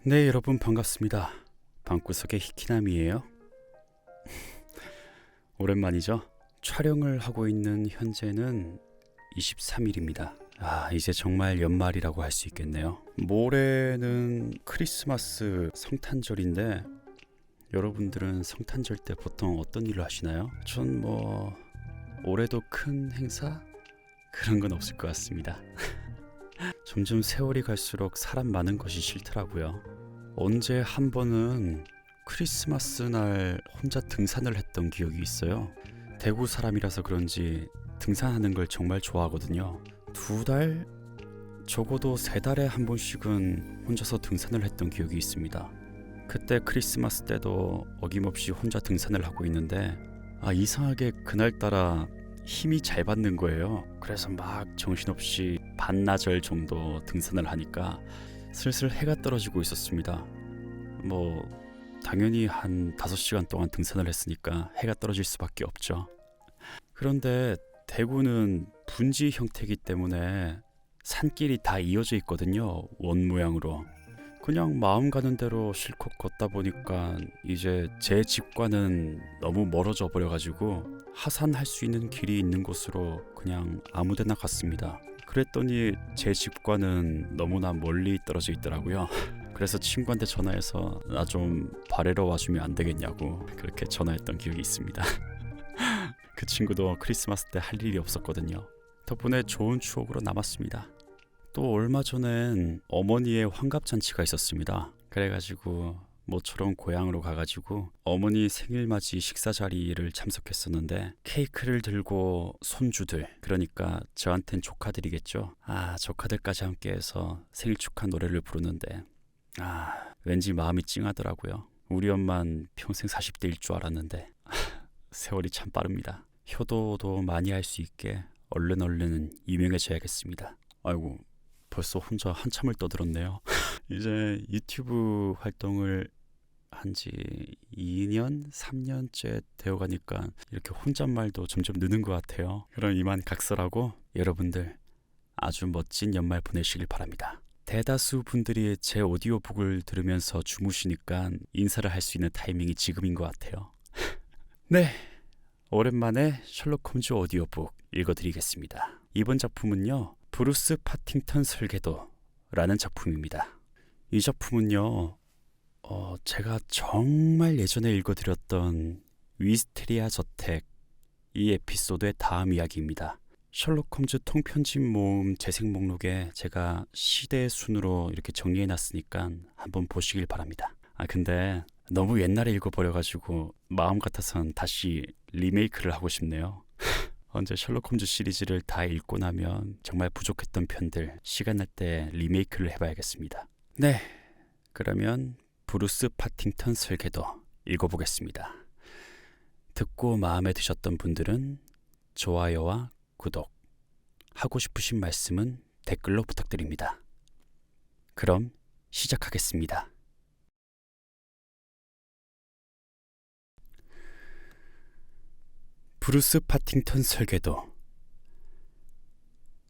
네, 여러분 반갑습니다. 방구석의 히키남이에요. 오랜만이죠? 촬영을 하고 있는 현재는 23일입니다. 이제 정말 연말이라고 할 수 있겠네요. 모레는 크리스마스 성탄절인데 여러분들은 성탄절 때 보통 어떤 일을 하시나요? 전 올해도 큰 행사? 그런 건 없을 것 같습니다. 점점 세월이 갈수록 사람 많은 것이 싫더라고요. 언제 한 번은 크리스마스 날 혼자 등산을 했던 기억이 있어요. 대구 사람이라서 그런지 등산하는 걸 정말 좋아하거든요. 2달? 적어도 3달에 한 번씩은 혼자서 등산을 했던 기억이 있습니다. 그때 크리스마스 때도 어김없이 혼자 등산을 하고 있는데 이상하게 그날따라 힘이 잘 받는 거예요. 그래서 막 정신없이 반나절 정도 등산을 하니까 슬슬 해가 떨어지고 있었습니다. 당연히 한 5시간 동안 등산을 했으니까 해가 떨어질 수밖에 없죠. 그런데 대구는 분지 형태이기 때문에 산길이 다 이어져 있거든요. 원 모양으로. 그냥 마음 가는 대로 실컷 걷다 보니까 이제 제 집과는 너무 멀어져 버려가지고 하산할 수 있는 길이 있는 곳으로 그냥 아무데나 갔습니다. 그랬더니 제 집과는 너무나 멀리 떨어져 있더라고요. 그래서 친구한테 전화해서 나 좀 바래러 와주면 안 되겠냐고 그렇게 전화했던 기억이 있습니다. 그 친구도 크리스마스 때 할 일이 없었거든요. 덕분에 좋은 추억으로 남았습니다. 또 얼마 전엔 어머니의 환갑잔치가 있었습니다. 그래가지고 모처럼 고향으로 가가지고 어머니 생일맞이 식사 자리를 참석했었는데 케이크를 들고 손주들, 그러니까 저한텐 조카들이겠죠. 조카들까지 함께해서 생일 축하 노래를 부르는데 왠지 마음이 찡하더라고요. 우리 엄만 평생 40대일 줄 알았는데 세월이 참 빠릅니다. 효도도 많이 할 수 있게 얼른 유명해져야겠습니다. 아이고, 벌써 혼자 한참을 떠들었네요. 이제 유튜브 활동을 한지 2년, 3년째 되어가니까 이렇게 혼잣말도 점점 느는 것 같아요. 그럼 이만 각설하고 여러분들 아주 멋진 연말 보내시길 바랍니다. 대다수 분들이 제 오디오북을 들으면서 주무시니까 인사를 할 수 있는 타이밍이 지금인 것 같아요. 네, 오랜만에 셜록 홈즈 오디오북 읽어드리겠습니다. 이번 작품은요, 브루스 파팅턴 설계도라는 작품입니다. 이 작품은요, 제가 정말 예전에 읽어드렸던 위스테리아 저택 이 에피소드의 다음 이야기입니다. 셜록 홈즈 통편집 모음 재생 목록에 제가 시대 순으로 이렇게 정리해놨으니까 한번 보시길 바랍니다. 근데 너무 옛날에 읽어버려가지고 마음 같아선 다시 리메이크를 하고 싶네요. 언제 셜록 홈즈 시리즈를 다 읽고 나면 정말 부족했던 편들 시간 날 때 리메이크를 해봐야겠습니다. 네, 그러면 브루스 파팅턴 설계도 읽어보겠습니다. 듣고 마음에 드셨던 분들은 좋아요와 구독, 하고 싶으신 말씀은 댓글로 부탁드립니다. 그럼 시작하겠습니다. 브루스 파팅턴 설계도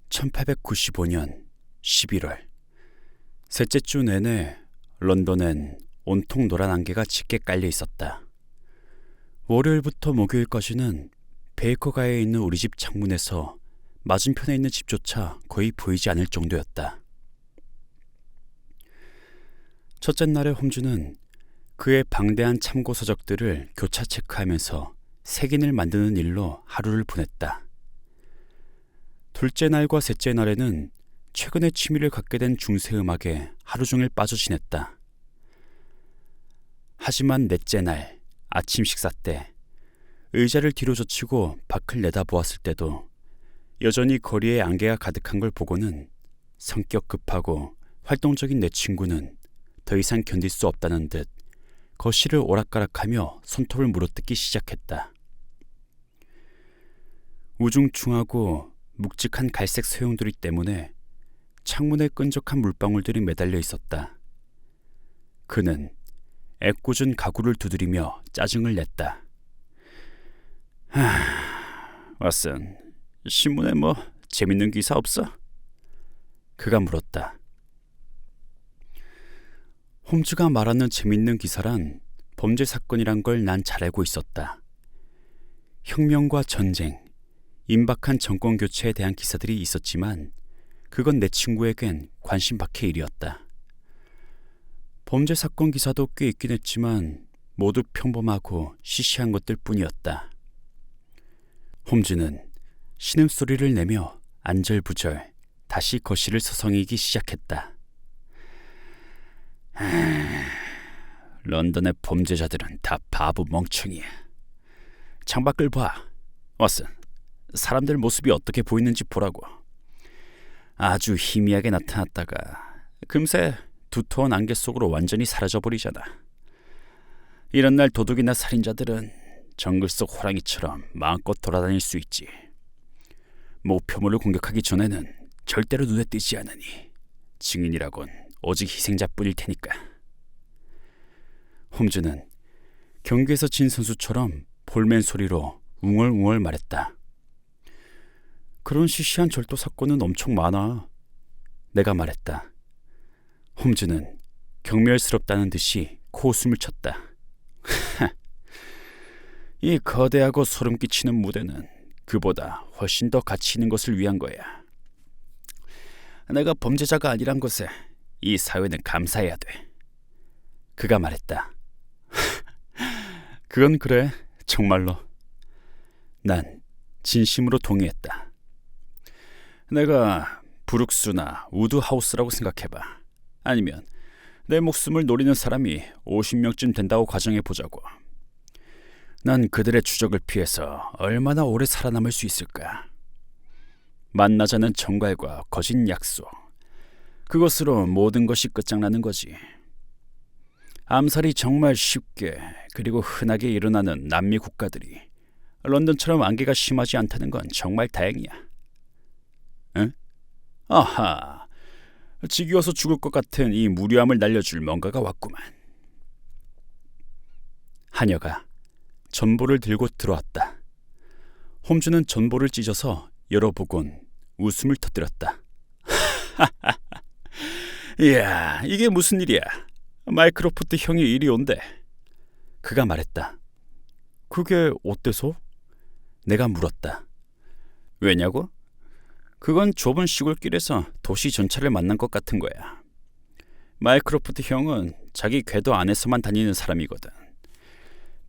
1895년 11월 셋째 주 내내 런던엔 온통 노란 안개가 짙게 깔려 있었다. 월요일부터 목요일까지는 베이커가에 있는 우리 집 창문에서 맞은편에 있는 집조차 거의 보이지 않을 정도였다. 첫째 날의 홈즈는 그의 방대한 참고 서적들을 교차 체크하면서 색인을 만드는 일로 하루를 보냈다. 둘째 날과 셋째 날에는 최근에 취미를 갖게 된 중세음악에 하루 종일 빠져 지냈다. 하지만 넷째 날 아침 식사 때 의자를 뒤로 젖히고 밖을 내다보았을 때도 여전히 거리에 안개가 가득한 걸 보고는 성격 급하고 활동적인 내 친구는 더 이상 견딜 수 없다는 듯 거실을 오락가락하며 손톱을 물어뜯기 시작했다. 우중충하고 묵직한 갈색 소용돌이 때문에 창문에 끈적한 물방울들이 매달려 있었다. 그는 애꿎은 가구를 두드리며 짜증을 냈다. 왓슨, 신문에 재밌는 기사 없어? 그가 물었다. 홈즈가 말하는 재밌는 기사란 범죄 사건이란 걸 난 잘 알고 있었다. 혁명과 전쟁, 임박한 정권 교체에 대한 기사들이 있었지만 그건 내 친구에겐 관심 밖의 일이었다. 범죄 사건 기사도 꽤 있긴 했지만 모두 평범하고 시시한 것들 뿐이었다. 홈즈는 신음소리를 내며 안절부절 다시 거실을 서성이기 시작했다. 런던의 범죄자들은 다 바보 멍청이야. 창밖을 봐. 왓슨, 사람들 모습이 어떻게 보이는지 보라고. 아주 희미하게 나타났다가 금세 두터운 안개 속으로 완전히 사라져버리잖아. 이런 날 도둑이나 살인자들은 정글 속 호랑이처럼 마음껏 돌아다닐 수 있지. 목표물을 공격하기 전에는 절대로 눈에 띄지 않으니 증인이라곤 오직 희생자뿐일 테니까. 홈즈는 경기에서 진 선수처럼 볼멘 소리로 웅얼웅얼 말했다. 그런 시시한 절도 사건은 엄청 많아. 내가 말했다. 홈즈는 경멸스럽다는 듯이 코웃음을 쳤다. 이 거대하고 소름 끼치는 무대는 그보다 훨씬 더 가치 있는 것을 위한 거야. 내가 범죄자가 아니란 것에 이 사회는 감사해야 돼. 그가 말했다. 그건 그래, 정말로. 난 진심으로 동의했다. 내가 브룩스나 우드하우스라고 생각해봐. 아니면 내 목숨을 노리는 사람이 50명쯤 된다고 가정해보자고. 난 그들의 추적을 피해서 얼마나 오래 살아남을 수 있을까? 만나자는 정갈과 거짓 약속, 그것으로 모든 것이 끝장나는 거지. 암살이 정말 쉽게 그리고 흔하게 일어나는 남미 국가들이 런던처럼 안개가 심하지 않다는 건 정말 다행이야. 응? 아하, 지겨워서 죽을 것 같은 이 무료함을 날려줄 뭔가가 왔구만. 하녀가 전보를 들고 들어왔다. 홈즈는 전보를 찢어서 열어보곤 웃음을 터뜨렸다. 이야, 이게 무슨 일이야. 마이크로프트 형이 이리 온대. 그가 말했다. 그게 어때서? 내가 물었다. 왜냐고? 그건 좁은 시골길에서 도시 전차를 만난 것 같은 거야. 마이크로프트 형은 자기 궤도 안에서만 다니는 사람이거든.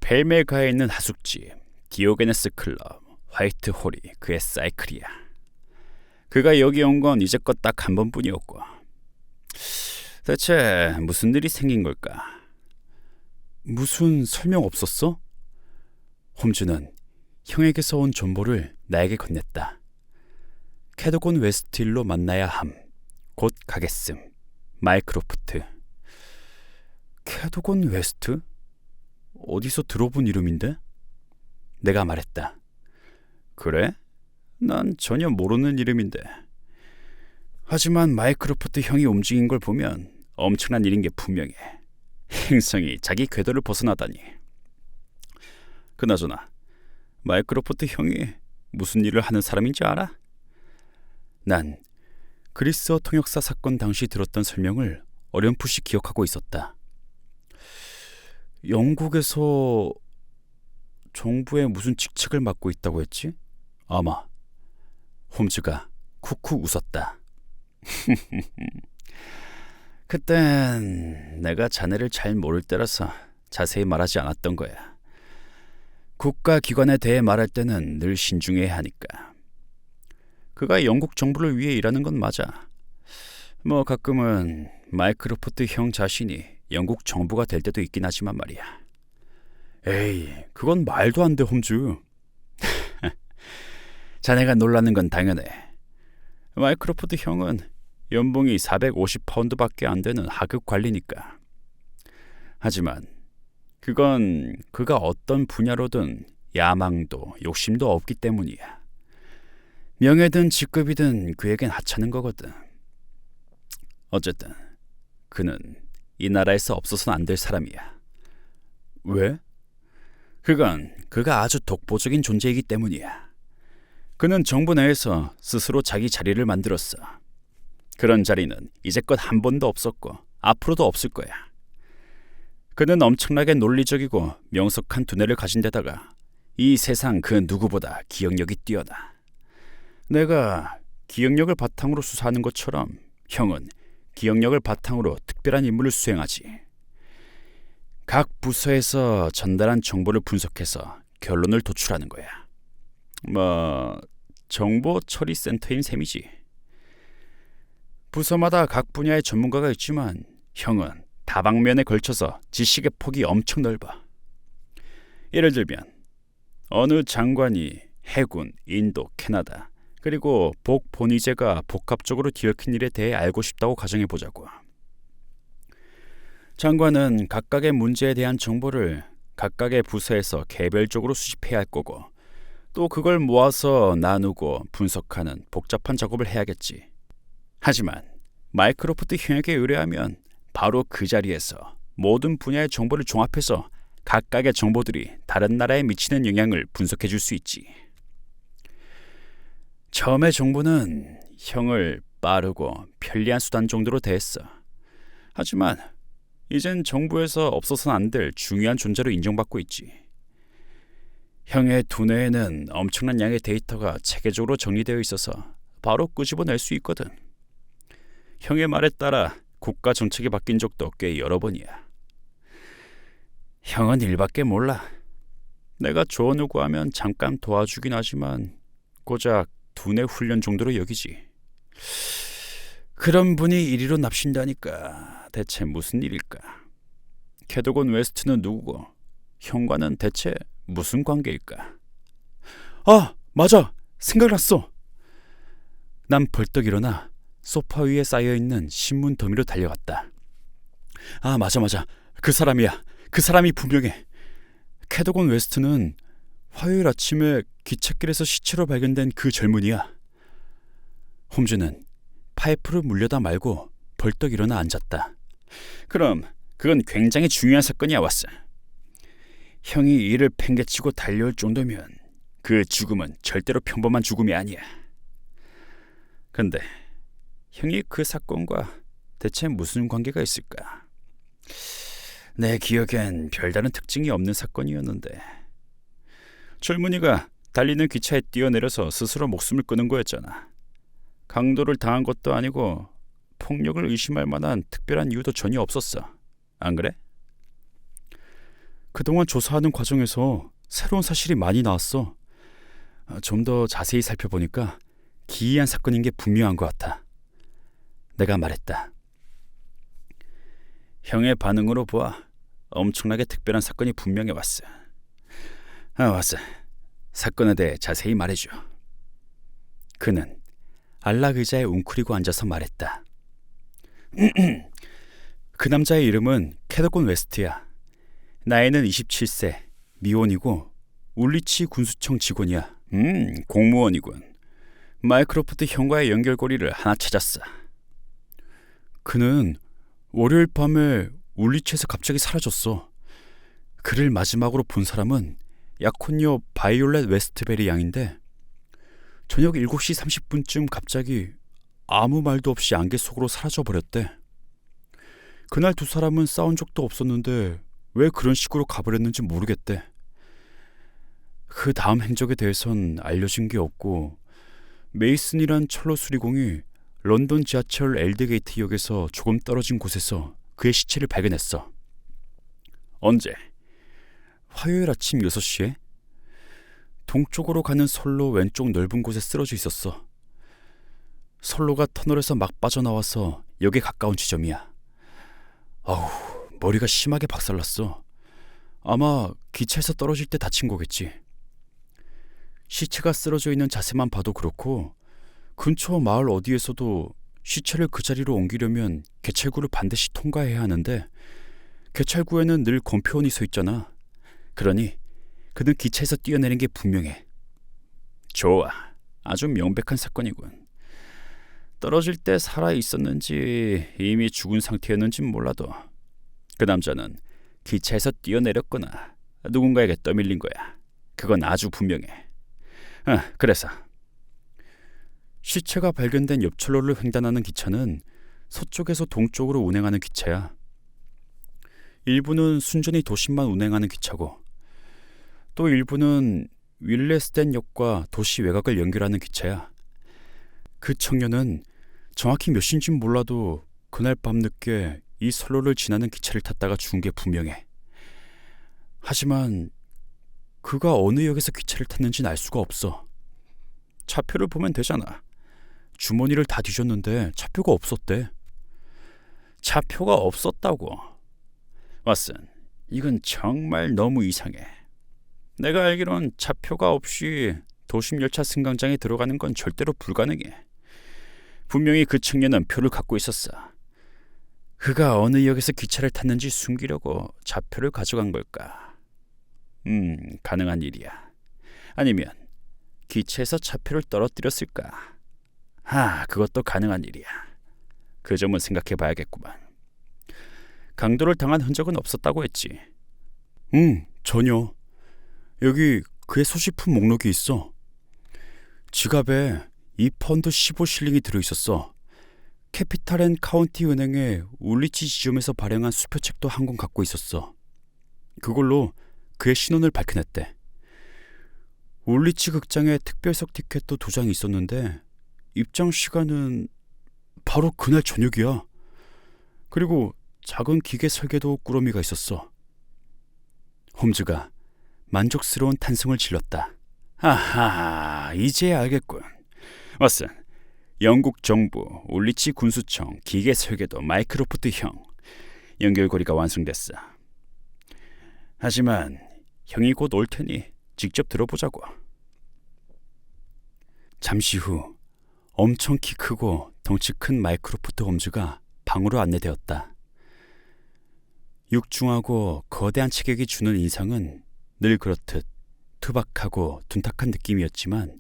벨메가에 있는 하숙집, 디오게네스 클럽, 화이트홀이 그의 사이클이야. 그가 여기 온 건 이제껏 딱 한 번뿐이었고. 대체 무슨 일이 생긴 걸까? 무슨 설명 없었어? 홈즈는 형에게서 온 정보를 나에게 건넸다. 캐도곤 웨스트힐로 만나야 함. 곧 가겠음. 마이크로프트. 캐도곤 웨스트? 어디서 들어본 이름인데? 내가 말했다. 그래? 난 전혀 모르는 이름인데. 하지만 마이크로프트 형이 움직인 걸 보면 엄청난 일인 게 분명해. 행성이 자기 궤도를 벗어나다니. 그나저나 마이크로프트 형이 무슨 일을 하는 사람인지 알아? 난 그리스어 통역사 사건 당시 들었던 설명을 어렴풋이 기억하고 있었다. 영국에서 정부의 무슨 직책을 맡고 있다고 했지? 아마. 홈즈가 쿡쿡 웃었다. 그땐 내가 자네를 잘 모를 때라서 자세히 말하지 않았던 거야. 국가기관에 대해 말할 때는 늘 신중해야 하니까. 그가 영국 정부를 위해 일하는 건 맞아. 뭐 가끔은 마이크로프트 형 자신이 영국 정부가 될 때도 있긴 하지만 말이야. 에이, 그건 말도 안 돼, 홈즈. 자네가 놀라는 건 당연해. 마이크로프트 형은 연봉이 450파운드밖에 안 되는 하급 관리니까. 하지만 그건 그가 어떤 분야로든 야망도 욕심도 없기 때문이야. 명예든 직급이든 그에겐 하찮은 거거든. 어쨌든 그는 이 나라에서 없어서는 안 될 사람이야. 왜? 그건 그가 아주 독보적인 존재이기 때문이야. 그는 정부 내에서 스스로 자기 자리를 만들었어. 그런 자리는 이제껏 한 번도 없었고 앞으로도 없을 거야. 그는 엄청나게 논리적이고 명석한 두뇌를 가진 데다가 이 세상 그 누구보다 기억력이 뛰어나. 내가 기억력을 바탕으로 수사하는 것처럼 형은 기억력을 바탕으로 특별한 임무를 수행하지. 각 부서에서 전달한 정보를 분석해서 결론을 도출하는 거야. 정보 처리 센터인 셈이지. 부서마다 각 분야의 전문가가 있지만 형은 다방면에 걸쳐서 지식의 폭이 엄청 넓어. 예를 들면 어느 장관이 해군, 인도, 캐나다 그리고 복본위제가 복합적으로 뒤얽힌 일에 대해 알고 싶다고 가정해보자고. 장관은 각각의 문제에 대한 정보를 각각의 부서에서 개별적으로 수집해야 할 거고, 또 그걸 모아서 나누고 분석하는 복잡한 작업을 해야겠지. 하지만 마이크로소프트 형에게 의뢰하면 바로 그 자리에서 모든 분야의 정보를 종합해서 각각의 정보들이 다른 나라에 미치는 영향을 분석해 줄 수 있지. 처음의 정보는 형을 빠르고 편리한 수단 정도로 대했어. 하지만 이젠 정부에서 없어서는 안 될 중요한 존재로 인정받고 있지. 형의 두뇌에는 엄청난 양의 데이터가 체계적으로 정리되어 있어서 바로 끄집어낼 수 있거든. 형의 말에 따라 국가 정책이 바뀐 적도 꽤 여러 번이야. 형은 일밖에 몰라. 내가 조언을 구하면 잠깐 도와주긴 하지만 고작 두뇌 훈련 정도로 여기지. 그런 분이 이리로 납신다니까 대체 무슨 일일까? 캐도건 웨스트는 누구고 형과는 대체 무슨 관계일까? 아, 맞아! 생각났어! 난 벌떡 일어나 소파 위에 쌓여있는 신문 더미로 달려갔다. 아, 맞아. 그 사람이야. 그 사람이 분명해. 캐도건 웨스트는 화요일 아침에 기찻길에서 시체로 발견된 그 젊은이야. 홈즈는 파이프를 물려다 말고 벌떡 일어나 앉았다. 그럼 그건 굉장히 중요한 사건이야, 왓슨. 형이 이를 팽개치고 달려올 정도면 그 죽음은 절대로 평범한 죽음이 아니야. 근데 형이 그 사건과 대체 무슨 관계가 있을까? 내 기억엔 별다른 특징이 없는 사건이었는데, 젊은이가 달리는 기차에 뛰어내려서 스스로 목숨을 끊은 거였잖아. 강도를 당한 것도 아니고 폭력을 의심할 만한 특별한 이유도 전혀 없었어. 안 그래? 그동안 조사하는 과정에서 새로운 사실이 많이 나왔어. 좀 더 자세히 살펴보니까 기이한 사건인 게 분명한 것 같아. 내가 말했다. 형의 반응으로 보아 엄청나게 특별한 사건이 분명해 왔어. 왔어. 사건에 대해 자세히 말해줘. 그는 안락 의자에 웅크리고 앉아서 말했다. 그 남자의 이름은 캐도건 웨스트야. 나이는 27세, 미혼이고 울리치 군수청 직원이야. 공무원이군. 마이크로소프트 형과의 연결고리를 하나 찾았어. 그는 월요일 밤에 울리치에서 갑자기 사라졌어. 그를 마지막으로 본 사람은 약혼녀 바이올렛 웨스트베리 양인데 저녁 7시 30분쯤 갑자기 아무 말도 없이 안개 속으로 사라져버렸대. 그날 두 사람은 싸운 적도 없었는데 왜 그런 식으로 가버렸는지 모르겠대. 그 다음 행적에 대해선 알려진 게 없고, 메이슨이란 철로 수리공이 런던 지하철 엘드게이트역에서 조금 떨어진 곳에서 그의 시체를 발견했어. 언제? 화요일 아침 6시에? 동쪽으로 가는 선로 왼쪽 넓은 곳에 쓰러져 있었어. 선로가 터널에서 막 빠져나와서 역에 가까운 지점이야. 아우, 머리가 심하게 박살났어. 아마 기차에서 떨어질 때 다친 거겠지. 시체가 쓰러져 있는 자세만 봐도 그렇고, 근처 마을 어디에서도 시체를 그 자리로 옮기려면 개찰구를 반드시 통과해야 하는데 개찰구에는 늘 검표원이 서 있잖아. 그러니 그는 기차에서 뛰어내린 게 분명해. 좋아. 아주 명백한 사건이군. 떨어질 때 살아있었는지 이미 죽은 상태였는진 몰라도 그 남자는 기차에서 뛰어내렸거나 누군가에게 떠밀린 거야. 그건 아주 분명해. 그래서 시체가 발견된 옆철로를 횡단하는 기차는 서쪽에서 동쪽으로 운행하는 기차야. 일부는 순전히 도심만 운행하는 기차고 또 일부는 윌레스덴역과 도시 외곽을 연결하는 기차야. 그 청년은 정확히 몇 시인진 몰라도 그날 밤늦게 이 선로를 지나는 기차를 탔다가 죽은 게 분명해. 하지만 그가 어느 역에서 기차를 탔는지는 알 수가 없어. 차표를 보면 되잖아. 주머니를 다 뒤졌는데 차표가 없었대. 차표가 없었다고? 왓슨, 이건 정말 너무 이상해. 내가 알기론 차표가 없이 도심열차 승강장에 들어가는 건 절대로 불가능해. 분명히 그 청년은 표를 갖고 있었어. 그가 어느 역에서 기차를 탔는지 숨기려고 차표를 가져간 걸까? 가능한 일이야. 아니면 기차에서 차표를 떨어뜨렸을까? 그것도 가능한 일이야. 그 점은 생각해 봐야겠구만. 강도를 당한 흔적은 없었다고 했지? 전혀. 여기 그의 소지품 목록이 있어. 지갑에 이 펀드 15실링이 들어있었어. 캐피탈 앤 카운티 은행의 울리치 지점에서 발행한 수표책도 한 권 갖고 있었어. 그걸로 그의 신원을 밝혀냈대. 울리치 극장에 특별석 티켓도 2장이 있었는데 입장 시간은 바로 그날 저녁이야. 그리고 작은 기계 설계도 꾸러미가 있었어. 홈즈가 만족스러운 탄성을 질렀다. 이제야 알겠군. 왓슨, 영국 정부, 울리치 군수청, 기계 설계도 마이크로프트 형. 연결고리가 완성됐어. 하지만 형이 곧 올 테니 직접 들어보자고. 잠시 후 엄청 키 크고 덩치 큰 마이크로프트 홈즈가 방으로 안내되었다. 육중하고 거대한 체격이 주는 인상은 늘 그렇듯 투박하고 둔탁한 느낌이었지만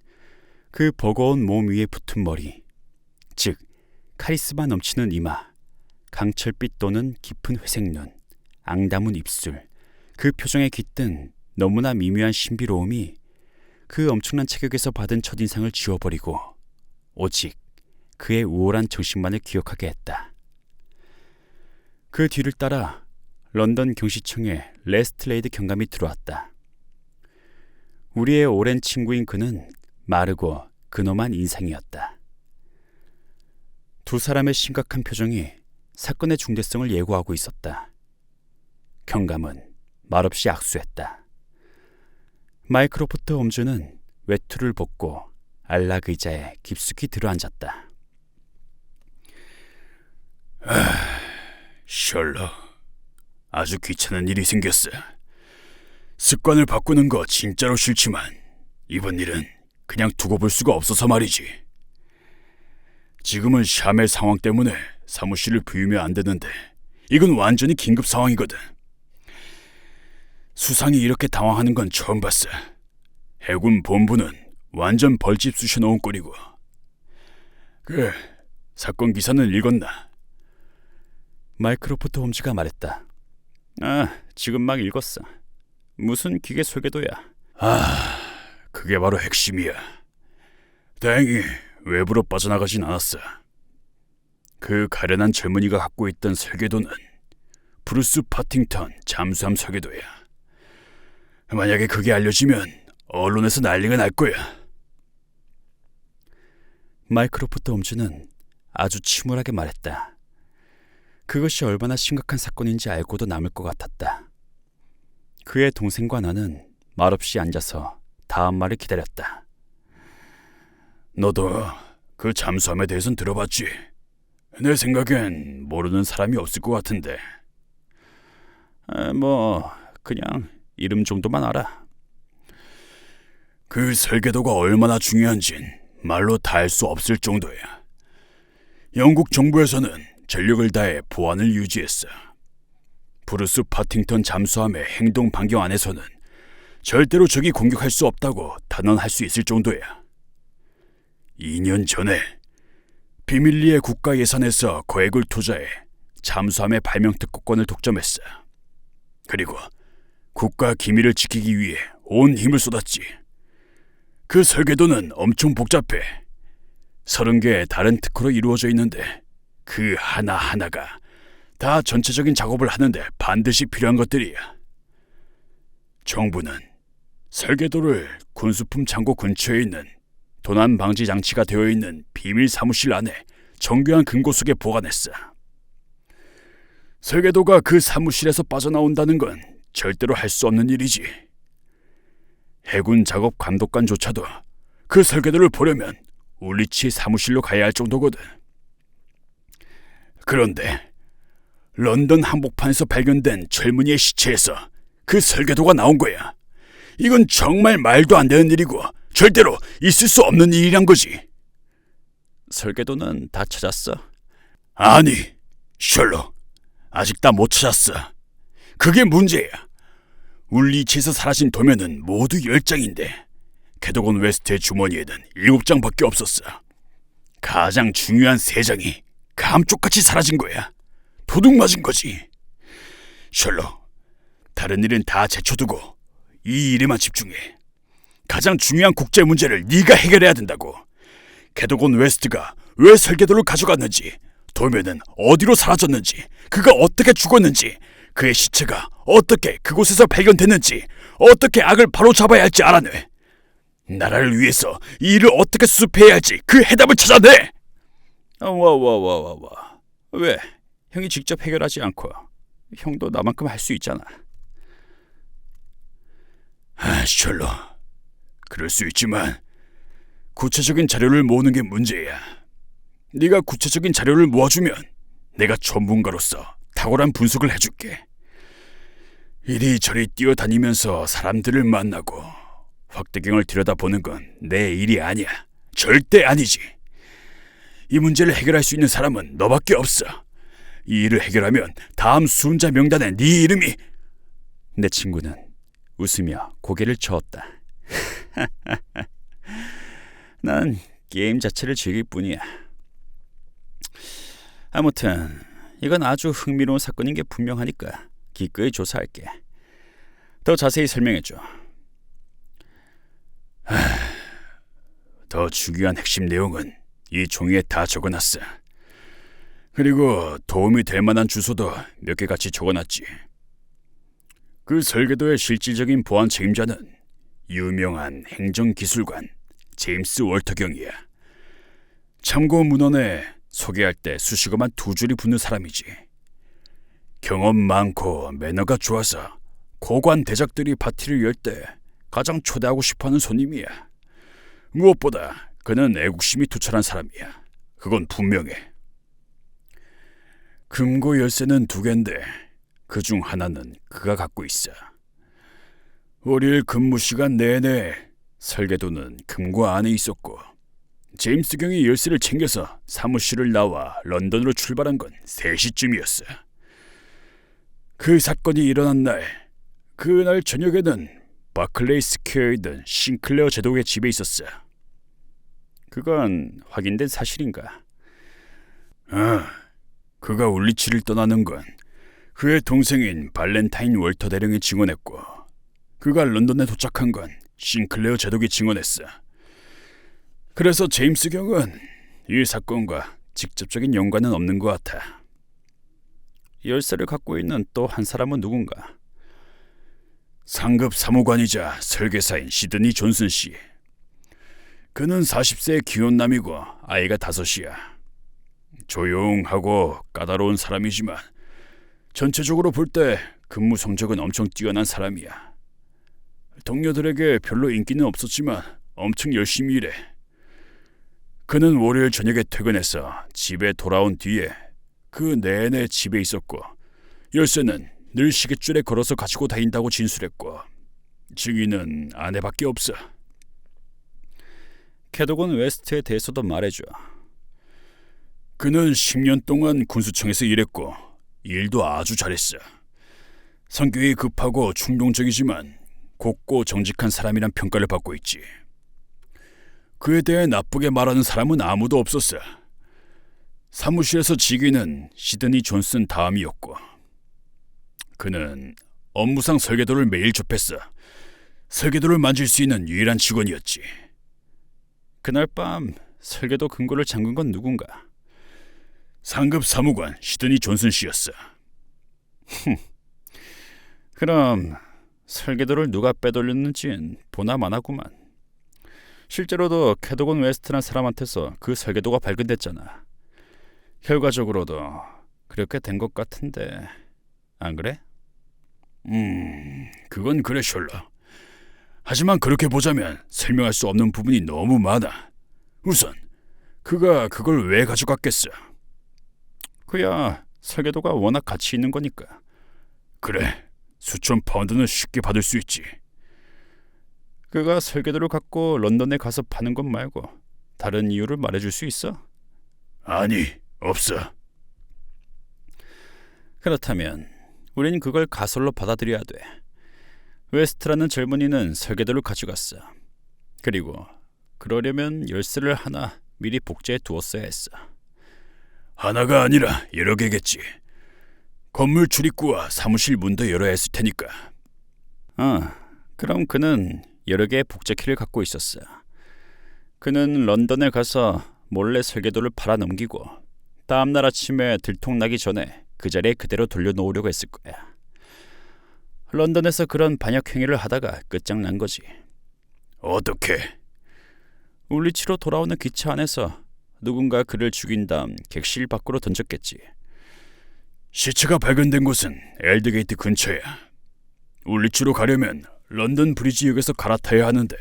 그 버거운 몸 위에 붙은 머리, 즉 카리스마 넘치는 이마, 강철빛 도는 깊은 회색 눈, 앙다문 입술, 그 표정에 깃든 너무나 미묘한 신비로움이 그 엄청난 체격에서 받은 첫인상을 지워버리고 오직 그의 우월한 정신만을 기억하게 했다. 그 뒤를 따라 런던 경시청에 레스트레이드 경감이 들어왔다. 우리의 오랜 친구인 그는 마르고 근엄한 인상이었다. 두 사람의 심각한 표정이 사건의 중대성을 예고하고 있었다. 경감은 말없이 악수했다. 마이크로프트 홈즈는 외투를 벗고 안락 의자에 깊숙이 들어앉았다. 셜록, 아주 귀찮은 일이 생겼어. 습관을 바꾸는 거 진짜로 싫지만 이번 일은 그냥 두고 볼 수가 없어서 말이지. 지금은 샤멜 상황 때문에 사무실을 비우면 안 되는데 이건 완전히 긴급 상황이거든. 수상이 이렇게 당황하는 건 처음 봤어. 해군 본부는 완전 벌집 쑤셔놓은 꼴이고. 사건 기사는 읽었나? 마이크로프트 홈즈가 말했다. 지금 막 읽었어. 무슨 기계 설계도야? 그게 바로 핵심이야. 다행히 외부로 빠져나가진 않았어. 그 가련한 젊은이가 갖고 있던 설계도는 브루스 파팅턴 잠수함 설계도야. 만약에 그게 알려지면 언론에서 난리가 날 거야. 마이크로프트 홈즈는 아주 침울하게 말했다. 그것이 얼마나 심각한 사건인지 알고도 남을 것 같았다. 그의 동생과 나는 말없이 앉아서 다음 말을 기다렸다. 너도 그 잠수함에 대해서는 들어봤지? 내 생각엔 모르는 사람이 없을 것 같은데. 그냥 이름 정도만 알아. 그 설계도가 얼마나 중요한진 말로 다 할 수 없을 정도야. 영국 정부에서는 전력을 다해 보안을 유지했어. 브루스 파팅턴 잠수함의 행동 반경 안에서는 절대로 적이 공격할 수 없다고 단언할 수 있을 정도야. 2년 전에 비밀리에 국가 예산에서 거액을 투자해 잠수함의 발명 특허권을 독점했어. 그리고 국가 기밀을 지키기 위해 온 힘을 쏟았지. 그 설계도는 엄청 복잡해. 30개의 다른 특허로 이루어져 있는데 그 하나하나가 다 전체적인 작업을 하는데 반드시 필요한 것들이야. 정부는 설계도를 군수품 창고 근처에 있는 도난 방지 장치가 되어 있는 비밀 사무실 안에 정교한 금고 속에 보관했어. 설계도가 그 사무실에서 빠져나온다는 건 절대로 할 수 없는 일이지. 해군 작업 감독관조차도 그 설계도를 보려면 울리치 사무실로 가야 할 정도거든. 그런데 런던 한복판에서 발견된 젊은이의 시체에서 그 설계도가 나온 거야. 이건 정말 말도 안 되는 일이고 절대로 있을 수 없는 일이란 거지. 설계도는 다 찾았어? 아니, 셜록. 아직 다 못 찾았어. 그게 문제야. 울리치에서 사라진 도면은 모두 10장인데 캐도건 웨스트의 주머니에는 7장밖에 없었어. 가장 중요한 3장이 감쪽같이 사라진 거야. 도둑 맞은 거지. 셜록, 다른 일은 다 제쳐두고 이 일에만 집중해. 가장 중요한 국제 문제를 네가 해결해야 된다고. 캐도건 웨스트가 왜 설계도를 가져갔는지, 도면은 어디로 사라졌는지, 그가 어떻게 죽었는지, 그의 시체가 어떻게 그곳에서 발견됐는지, 어떻게 악을 바로잡아야 할지 알아내. 나라를 위해서 이 일을 어떻게 수습해야 할지 그 해답을 찾아내. 와. 왜? 형이 직접 해결하지 않고 형도 나만큼 할 수 있잖아. 셜록. 그럴 수 있지만 구체적인 자료를 모으는 게 문제야. 네가 구체적인 자료를 모아주면 내가 전문가로서 탁월한 분석을 해줄게. 이리저리 뛰어다니면서 사람들을 만나고 확대경을 들여다보는 건 내 일이 아니야. 절대 아니지. 이 문제를 해결할 수 있는 사람은 너밖에 없어. 이 일을 해결하면 다음 수훈자 명단에 네 이름이... 내 친구는 웃으며 고개를 저었다. 난 게임 자체를 즐길 뿐이야. 아무튼 이건 아주 흥미로운 사건인 게 분명하니까 기꺼이 조사할게. 더 자세히 설명해줘. 더 중요한 핵심 내용은 이 종이에 다 적어놨어. 그리고 도움이 될 만한 주소도 몇 개 같이 적어놨지. 그 설계도의 실질적인 보안 책임자는 유명한 행정기술관 제임스 월터 경이야. 참고 문헌에 소개할 때 수식어만 2줄이 붙는 사람이지. 경험 많고 매너가 좋아서 고관 대작들이 파티를 열 때 가장 초대하고 싶어하는 손님이야. 무엇보다 그는 애국심이 투철한 사람이야. 그건 분명해. 금고 열쇠는 2개인데 그중 하나는 그가 갖고 있어. 월요일 근무 시간 내내 설계도는 금고 안에 있었고 제임스 경이 열쇠를 챙겨서 사무실을 나와 런던으로 출발한 건 3시쯤이었어. 그 사건이 일어난 그날 저녁에는 바클레이 스퀘어에 있던 싱클레어 제독의 집에 있었어. 그건 확인된 사실인가? 그가 울리치를 떠나는 건 그의 동생인 발렌타인 월터 대령이 증언했고 그가 런던에 도착한 건 싱클레어 제독이 증언했어. 그래서 제임스 경은 이 사건과 직접적인 연관은 없는 것 같아. 열쇠를 갖고 있는 또 한 사람은 누군가? 상급 사무관이자 설계사인 시드니 존슨 씨. 그는 40세의 기혼남이고 아이가 5이야. 조용하고 까다로운 사람이지만 전체적으로 볼 때 근무 성적은 엄청 뛰어난 사람이야. 동료들에게 별로 인기는 없었지만 엄청 열심히 일해. 그는 월요일 저녁에 퇴근해서 집에 돌아온 뒤에 그 내내 집에 있었고 열쇠는 늘 시계줄에 걸어서 가지고 다닌다고 진술했고 증인은 아내밖에 없어. 캐도건 웨스트에 대해서도 말해줘. 그는 10년 동안 군수청에서 일했고 일도 아주 잘했어. 성격이 급하고 충동적이지만 곱고 정직한 사람이란 평가를 받고 있지. 그에 대해 나쁘게 말하는 사람은 아무도 없었어. 사무실에서 직위는 시드니 존슨 다음이었고 그는 업무상 설계도를 매일 접했어. 설계도를 만질 수 있는 유일한 직원이었지. 그날 밤 설계도 금고를 잠근 건 누군가? 상급 사무관 시드니 존슨 씨였어. 그럼 설계도를 누가 빼돌렸는지는 보나마나구만. 실제로도 캐도건 웨스트란 사람한테서 그 설계도가 발견됐잖아. 결과적으로도 그렇게 된 것 같은데 안 그래? 그건 그래, 셜록. 하지만 그렇게 보자면 설명할 수 없는 부분이 너무 많아. 우선 그가 그걸 왜 가져갔겠어? 그야 설계도가 워낙 가치 있는 거니까. 그래, 수천 파운드는 쉽게 받을 수 있지. 그가 설계도를 갖고 런던에 가서 파는 것 말고 다른 이유를 말해줄 수 있어? 아니, 없어. 그렇다면 우린 그걸 가설로 받아들여야 돼. 웨스트라는 젊은이는 설계도를 가져갔어. 그리고 그러려면 열쇠를 하나 미리 복제해 두었어야 했어. 하나가 아니라 여러 개겠지. 건물 출입구와 사무실 문도 열어야 했을 테니까. 그럼 그는 여러 개의 복제키를 갖고 있었어. 그는 런던에 가서 몰래 설계도를 팔아 넘기고 다음날 아침에 들통나기 전에 그 자리에 그대로 돌려놓으려고 했을 거야. 런던에서 그런 반역 행위를 하다가 끝장난 거지. 어떻게? 울리치로 돌아오는 기차 안에서 누군가 그를 죽인 다음 객실 밖으로 던졌겠지. 시체가 발견된 곳은 엘드게이트 근처야. 울리치로 가려면 런던 브리지역에서 갈아타야 하는데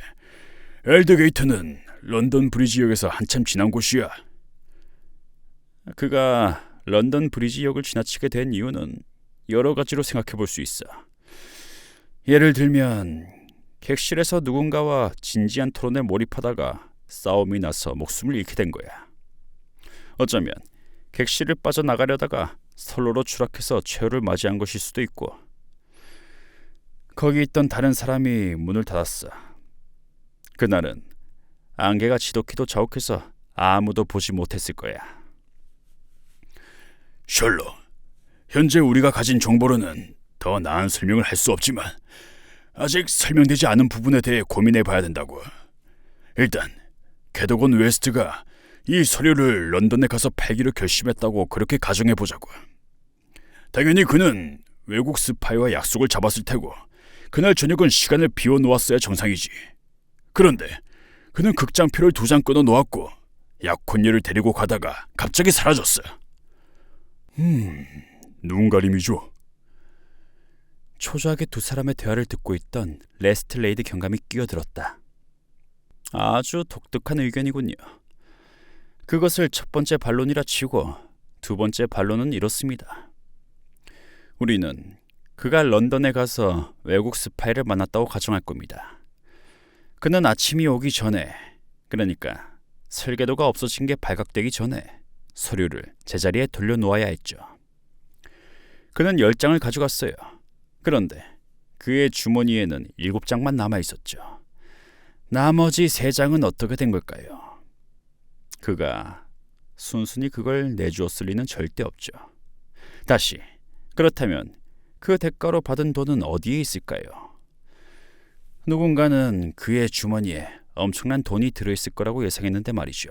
엘드게이트는 런던 브리지역에서 한참 지난 곳이야. 그가 런던 브리지역을 지나치게 된 이유는 여러 가지로 생각해 볼 수 있어. 예를 들면 객실에서 누군가와 진지한 토론에 몰입하다가 싸움이 나서 목숨을 잃게 된 거야. 어쩌면 객실을 빠져나가려다가 선로로 추락해서 최후를 맞이한 것일 수도 있고, 거기 있던 다른 사람이 문을 닫았어. 그날은 안개가 지독히도 자욱해서 아무도 보지 못했을 거야. 셜록, 현재 우리가 가진 정보로는 더 나은 설명을 할 수 없지만 아직 설명되지 않은 부분에 대해 고민해 봐야 된다고. 일단 캐도건 웨스트가 이 서류를 런던에 가서 팔기로 결심했다고 그렇게 가정해 보자고. 당연히 그는 외국 스파이와 약속을 잡았을 테고 그날 저녁은 시간을 비워놓았어야 정상이지. 그런데 그는 극장표를 2장 끊어 놓았고 약혼녀를 데리고 가다가 갑자기 사라졌어. 눈가림이죠. 초조하게 두 사람의 대화를 듣고 있던 레스틀레이드 경감이 끼어들었다. 아주 독특한 의견이군요. 그것을 첫 번째 반론이라 치고 두 번째 반론은 이렇습니다. 우리는 그가 런던에 가서 외국 스파이를 만났다고 가정할 겁니다. 그는 아침이 오기 전에, 그러니까 설계도가 없어진 게 발각되기 전에 서류를 제자리에 돌려놓아야 했죠. 그는 10장을 가져갔어요. 그런데 그의 주머니에는 7장만 남아있었죠. 나머지 3장은 어떻게 된 걸까요? 그가 순순히 그걸 내주었을 리는 절대 없죠. 다시, 그렇다면 그 대가로 받은 돈은 어디에 있을까요? 누군가는 그의 주머니에 엄청난 돈이 들어있을 거라고 예상했는데 말이죠.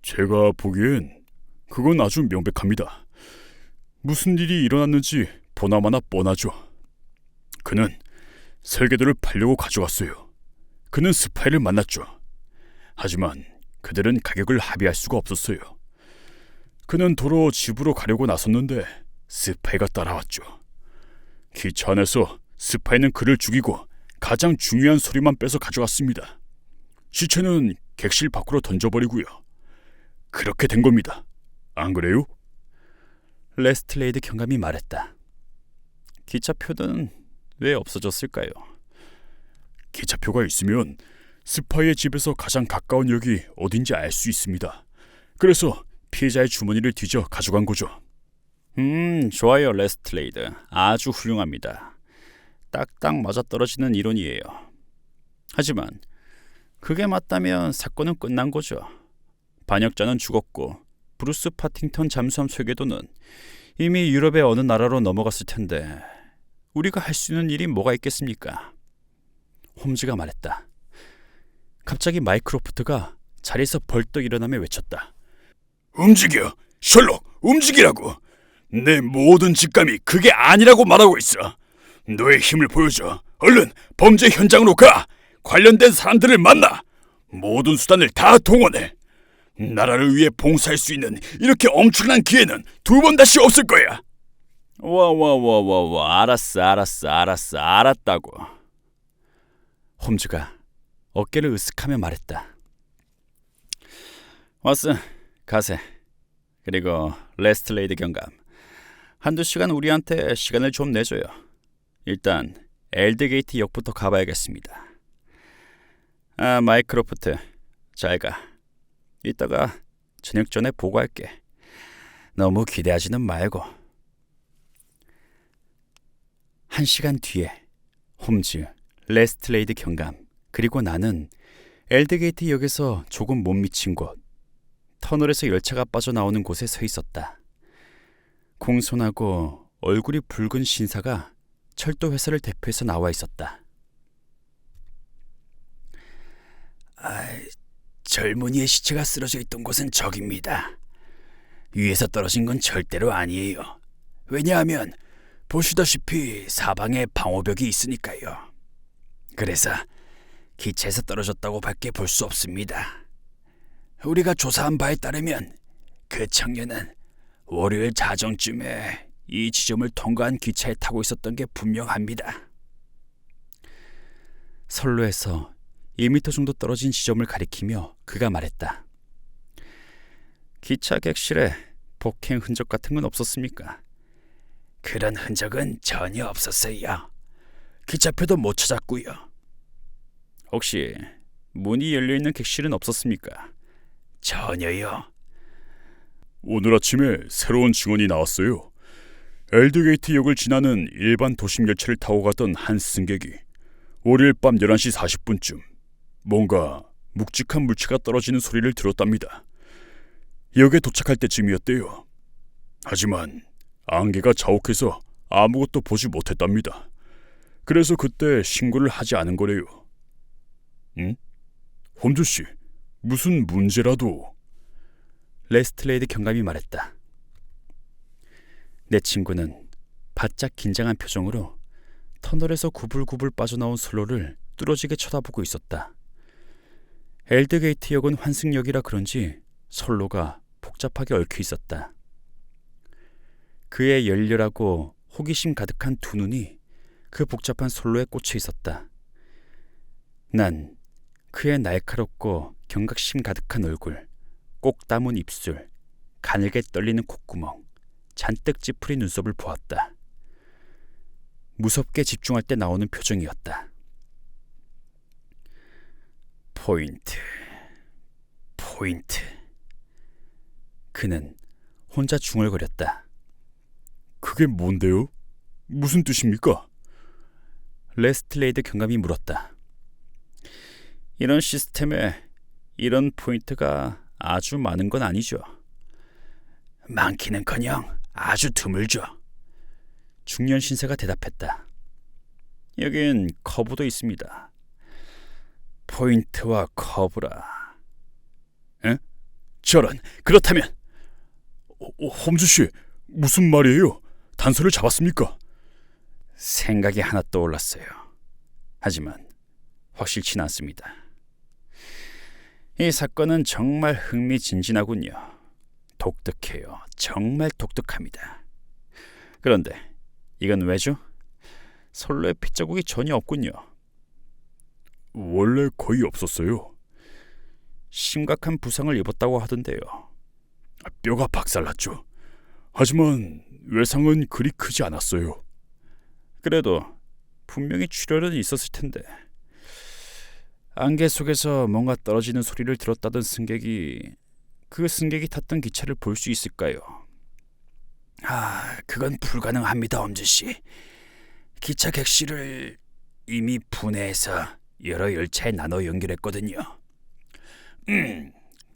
제가 보기엔 그건 아주 명백합니다. 무슨 일이 일어났는지 보나마나 뻔하죠. 그는 설계도를 팔려고 가져갔어요. 그는 스파이를 만났죠. 하지만 그들은 가격을 합의할 수가 없었어요. 그는 도로 집으로 가려고 나섰는데 스파이가 따라왔죠. 기차 안에서 스파이는 그를 죽이고 가장 중요한 서류만 빼서 가져갔습니다. 시체는 객실 밖으로 던져버리고요. 그렇게 된 겁니다. 안 그래요? 레스틀레이드 경감이 말했다. 기차표는 왜 없어졌을까요? 기차표가 있으면 스파이의 집에서 가장 가까운 역이 어딘지 알 수 있습니다. 그래서 피해자의 주머니를 뒤져 가져간 거죠. 좋아요, 레스틀레이드. 아주 훌륭합니다. 딱딱 맞아떨어지는 이론이에요. 하지만 그게 맞다면 사건은 끝난 거죠. 반역자는 죽었고 브루스 파팅턴 잠수함 설계도는 이미 유럽의 어느 나라로 넘어갔을 텐데 우리가 할 수 있는 일이 뭐가 있겠습니까? 홈즈가 말했다. 갑자기 마이크로프트가 자리에서 벌떡 일어나며 외쳤다. 움직여! 셜록! 움직이라고! 내 모든 직감이 그게 아니라고 말하고 있어. 너의 힘을 보여줘. 얼른 범죄 현장으로 가. 관련된 사람들을 만나. 모든 수단을 다 동원해. 나라를 위해 봉사할 수 있는 이렇게 엄청난 기회는 두 번 다시 없을 거야. 알았다고. 홈즈가 어깨를 으쓱하며 말했다. 왓슨, 가세. 그리고 레스트레이드 경감, 한두 시간 우리한테 시간을 좀 내줘요. 일단 엘드게이트 역부터 가봐야겠습니다. 마이크로프트, 잘 가. 이따가 저녁 전에 보고할게. 너무 기대하지는 말고. 1시간 뒤에 홈즈, 레스트레이드 경감, 그리고 나는 엘드게이트 역에서 조금 못 미친 곳, 터널에서 열차가 빠져나오는 곳에 서 있었다. 공손하고 얼굴이 붉은 신사가 철도 회사를 대표해서 나와 있었다. 젊은이의 시체가 쓰러져 있던 곳은 저깁니다. 위에서 떨어진 건 절대로 아니에요. 왜냐하면 보시다시피 사방에 방호벽이 있으니까요. 그래서 기차에서 떨어졌다고 밖에 볼 수 없습니다. 우리가 조사한 바에 따르면 그 청년은 월요일 자정쯤에 이 지점을 통과한 기차에 타고 있었던 게 분명합니다. 선로에서 2m 정도 떨어진 지점을 가리키며 그가 말했다. 기차 객실에 폭행 흔적 같은 건 없었습니까? 그런 흔적은 전혀 없었어요. 기차표도 못 찾았고요. 혹시 문이 열려있는 객실은 없었습니까? 전혀요. 오늘 아침에 새로운 증언이 나왔어요. 엘드게이트 역을 지나는 일반 도심 열차를 타고 가던 한 승객이 월요일 밤 11시 40분쯤 뭔가 묵직한 물체가 떨어지는 소리를 들었답니다. 역에 도착할 때쯤이었대요. 하지만 안개가 자욱해서 아무것도 보지 못했답니다. 그래서 그때 신고를 하지 않은 거래요. 응? 홈즈씨, 무슨 문제라도? 레스트레이드 경감이 말했다. 내 친구는 바짝 긴장한 표정으로 터널에서 구불구불 빠져나온 선로를 뚫어지게 쳐다보고 있었다. 엘드게이트 역은 환승역이라 그런지 선로가 복잡하게 얽혀 있었다. 그의 열렬하고 호기심 가득한 두 눈이 그 복잡한 선로에 꽂혀 있었다. 난 그의 날카롭고 경각심 가득한 얼굴, 꼭 담은 입술, 가늘게 떨리는 콧구멍, 잔뜩 찌푸린 눈썹을 보았다. 무섭게 집중할 때 나오는 표정이었다. 포인트. 그는 혼자 중얼거렸다. 그게 뭔데요? 무슨 뜻입니까? 레스트레이드 경감이 물었다. 이런 시스템에 이런 포인트가 아주 많은 건 아니죠. 많기는커녕 아주 드물죠. 중년 신세가 대답했다. 여긴 커브도 있습니다. 포인트와 커브라. 에? 저런, 그렇다면 홈즈씨, 무슨 말이에요? 단서를 잡았습니까? 생각이 하나 떠올랐어요. 하지만 확실치는 않습니다. 이 사건은 정말 흥미진진하군요. 독특해요. 정말 독특합니다. 그런데 이건 왜죠? 선로에 핏자국이 전혀 없군요. 원래 거의 없었어요. 심각한 부상을 입었다고 하던데요. 뼈가 박살났죠. 하지만 외상은 그리 크지 않았어요. 그래도 분명히 출혈은 있었을 텐데. 안개 속에서 뭔가 떨어지는 소리를 들었다던 승객이 그 승객이 탔던 기차를 볼 수 있을까요? 그건 불가능합니다, 엄지씨. 기차 객실을 이미 분해해서 여러 열차에 나눠 연결했거든요.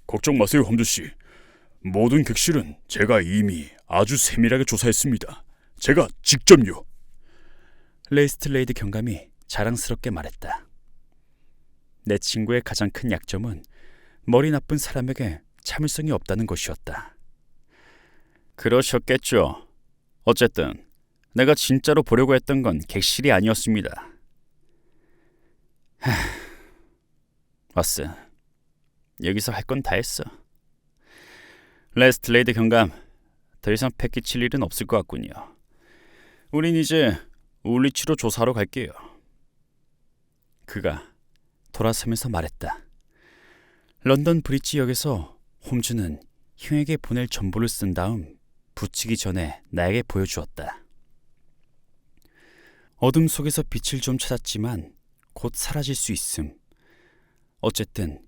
걱정 마세요, 홈즈씨. 모든 객실은 제가 이미 아주 세밀하게 조사했습니다. 제가 직접요. 레스트레이드 경감이 자랑스럽게 말했다. 내 친구의 가장 큰 약점은 머리 나쁜 사람에게 참을성이 없다는 것이었다. 그러셨겠죠. 어쨌든 내가 진짜로 보려고 했던 건 객실이 아니었습니다. 왓슨, 여기서 할 건 다 했어. 레스트레이드 경감, 더 이상 패기칠 일은 없을 것 같군요. 우린 이제 울리치로 조사하러 갈게요. 그가 돌아서면서 말했다. 런던 브릿지역에서 홈즈는 형에게 보낼 전보를 쓴 다음 붙이기 전에 나에게 보여주었다. 어둠 속에서 빛을 좀 찾았지만 곧 사라질 수 있음. 어쨌든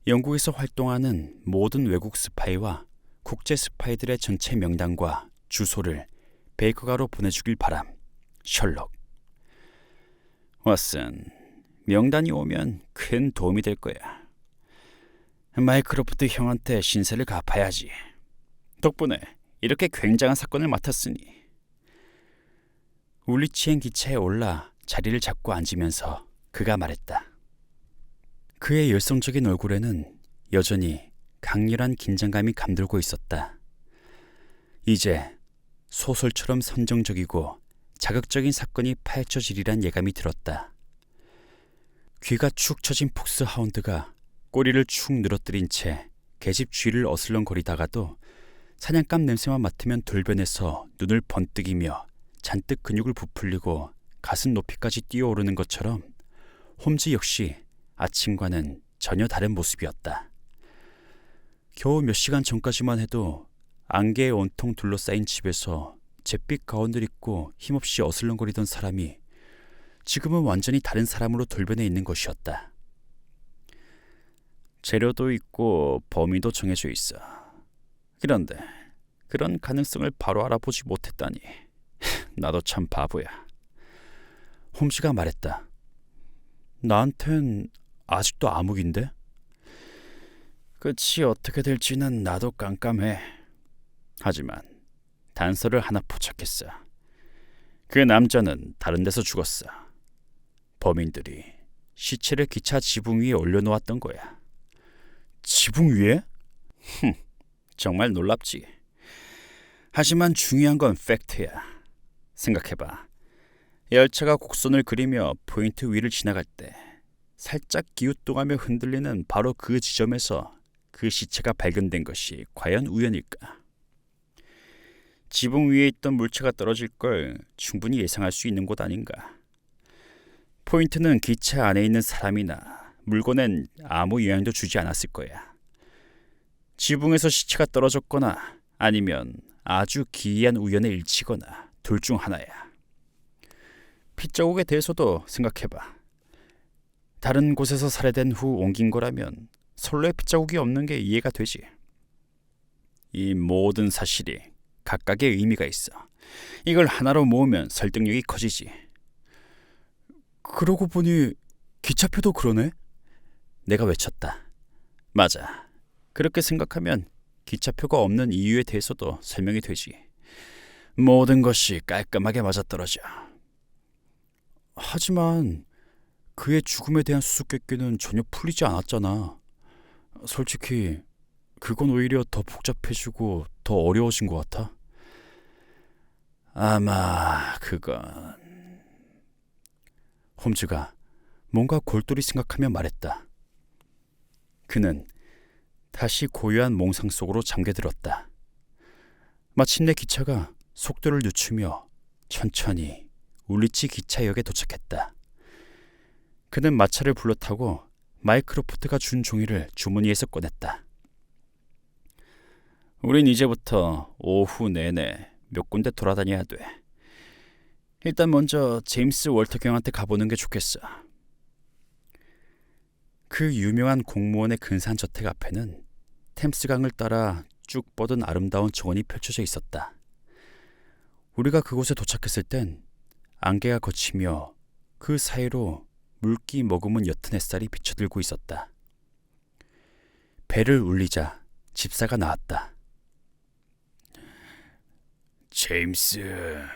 영국에서 활동하는 모든 외국 스파이와 국제 스파이들의 전체 명단과 주소를 베이커가로 보내주길 바람. 셜록. 왓슨, 명단이 오면 큰 도움이 될 거야. 마이크로프트 형한테 신세를 갚아야지. 덕분에 이렇게 굉장한 사건을 맡았으니. 울리치행 기차에 올라 자리를 잡고 앉으면서 그가 말했다. 그의 열성적인 얼굴에는 여전히 강렬한 긴장감이 감돌고 있었다. 이제 소설처럼 선정적이고 자극적인 사건이 파헤쳐지리란 예감이 들었다. 귀가 축 처진 폭스 하운드가 꼬리를 축 늘어뜨린 채 계집 쥐를 어슬렁거리다가도 사냥감 냄새만 맡으면 돌변해서 눈을 번뜩이며 잔뜩 근육을 부풀리고 가슴 높이까지 뛰어오르는 것처럼 홈즈 역시 아침과는 전혀 다른 모습이었다. 겨우 몇 시간 전까지만 해도 안개에 온통 둘러싸인 집에서 잿빛 가운을 입고 힘없이 어슬렁거리던 사람이 지금은 완전히 다른 사람으로 돌변해 있는 것이었다. 재료도 있고 범위도 정해져 있어. 그런데 그런 가능성을 바로 알아보지 못했다니. 나도 참 바보야. 홈즈가 말했다. 나한텐 아직도 암흑인데? 끝이 어떻게 될지는 나도 깜깜해. 하지만 단서를 하나 포착했어. 그 남자는 다른 데서 죽었어. 범인들이 시체를 기차 지붕 위에 올려놓았던 거야. 지붕 위에? 정말 놀랍지. 하지만 중요한 건 팩트야. 생각해봐. 열차가 곡선을 그리며 포인트 위를 지나갈 때 살짝 기우뚱하며 흔들리는 바로 그 지점에서 그 시체가 발견된 것이 과연 우연일까? 지붕 위에 있던 물체가 떨어질 걸 충분히 예상할 수 있는 곳 아닌가? 포인트는 기차 안에 있는 사람이나 물건엔 아무 영향도 주지 않았을 거야. 지붕에서 시체가 떨어졌거나 아니면 아주 기이한 우연의 일치거나 둘 중 하나야. 핏자국에 대해서도 생각해봐. 다른 곳에서 살해된 후 옮긴 거라면 선로에 핏자국이 없는 게 이해가 되지. 이 모든 사실이 각각의 의미가 있어. 이걸 하나로 모으면 설득력이 커지지. 그러고 보니 기차표도 그러네? 내가 외쳤다. 맞아. 그렇게 생각하면 기차표가 없는 이유에 대해서도 설명이 되지. 모든 것이 깔끔하게 맞아떨어져. 하지만 그의 죽음에 대한 수수께끼는 전혀 풀리지 않았잖아. 솔직히 그건 오히려 더 복잡해지고 더 어려워진 것 같아. 아마 그건... 홈즈가 뭔가 골똘히 생각하며 말했다. 그는 다시 고요한 몽상 속으로 잠겨들었다. 마침내 기차가 속도를 늦추며 천천히 울리치 기차역에 도착했다. 그는 마차를 불러타고 마이크로프트가 준 종이를 주머니에서 꺼냈다. 우린 이제부터 오후 내내 몇 군데 돌아다녀야 돼. 일단 먼저 제임스 월터 경한테 가보는 게 좋겠어. 그 유명한 공무원의 근사한 저택 앞에는 템스강을 따라 쭉 뻗은 아름다운 정원이 펼쳐져 있었다. 우리가 그곳에 도착했을 땐 안개가 걷히며 그 사이로 물기 머금은 옅은 햇살이 비쳐들고 있었다. 배를 울리자 집사가 나왔다. 제임스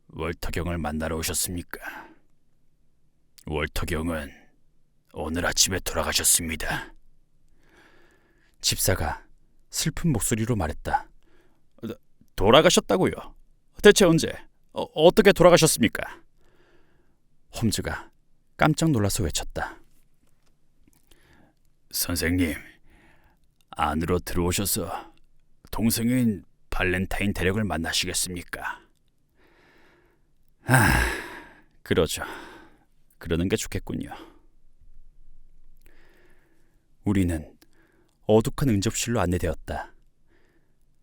월터 경을 만나러 오셨습니까? 월터 경은 오늘 아침에 돌아가셨습니다. 집사가 슬픈 목소리로 말했다. 돌아가셨다고요? 대체 언제? 어떻게 돌아가셨습니까? 홈즈가 깜짝 놀라서 외쳤다. 선생님, 안으로 들어오셔서 동생인 발렌타인 대령을 만나시겠습니까? 그러죠. 그러는 게 좋겠군요. 우리는 어둑한 응접실로 안내되었다.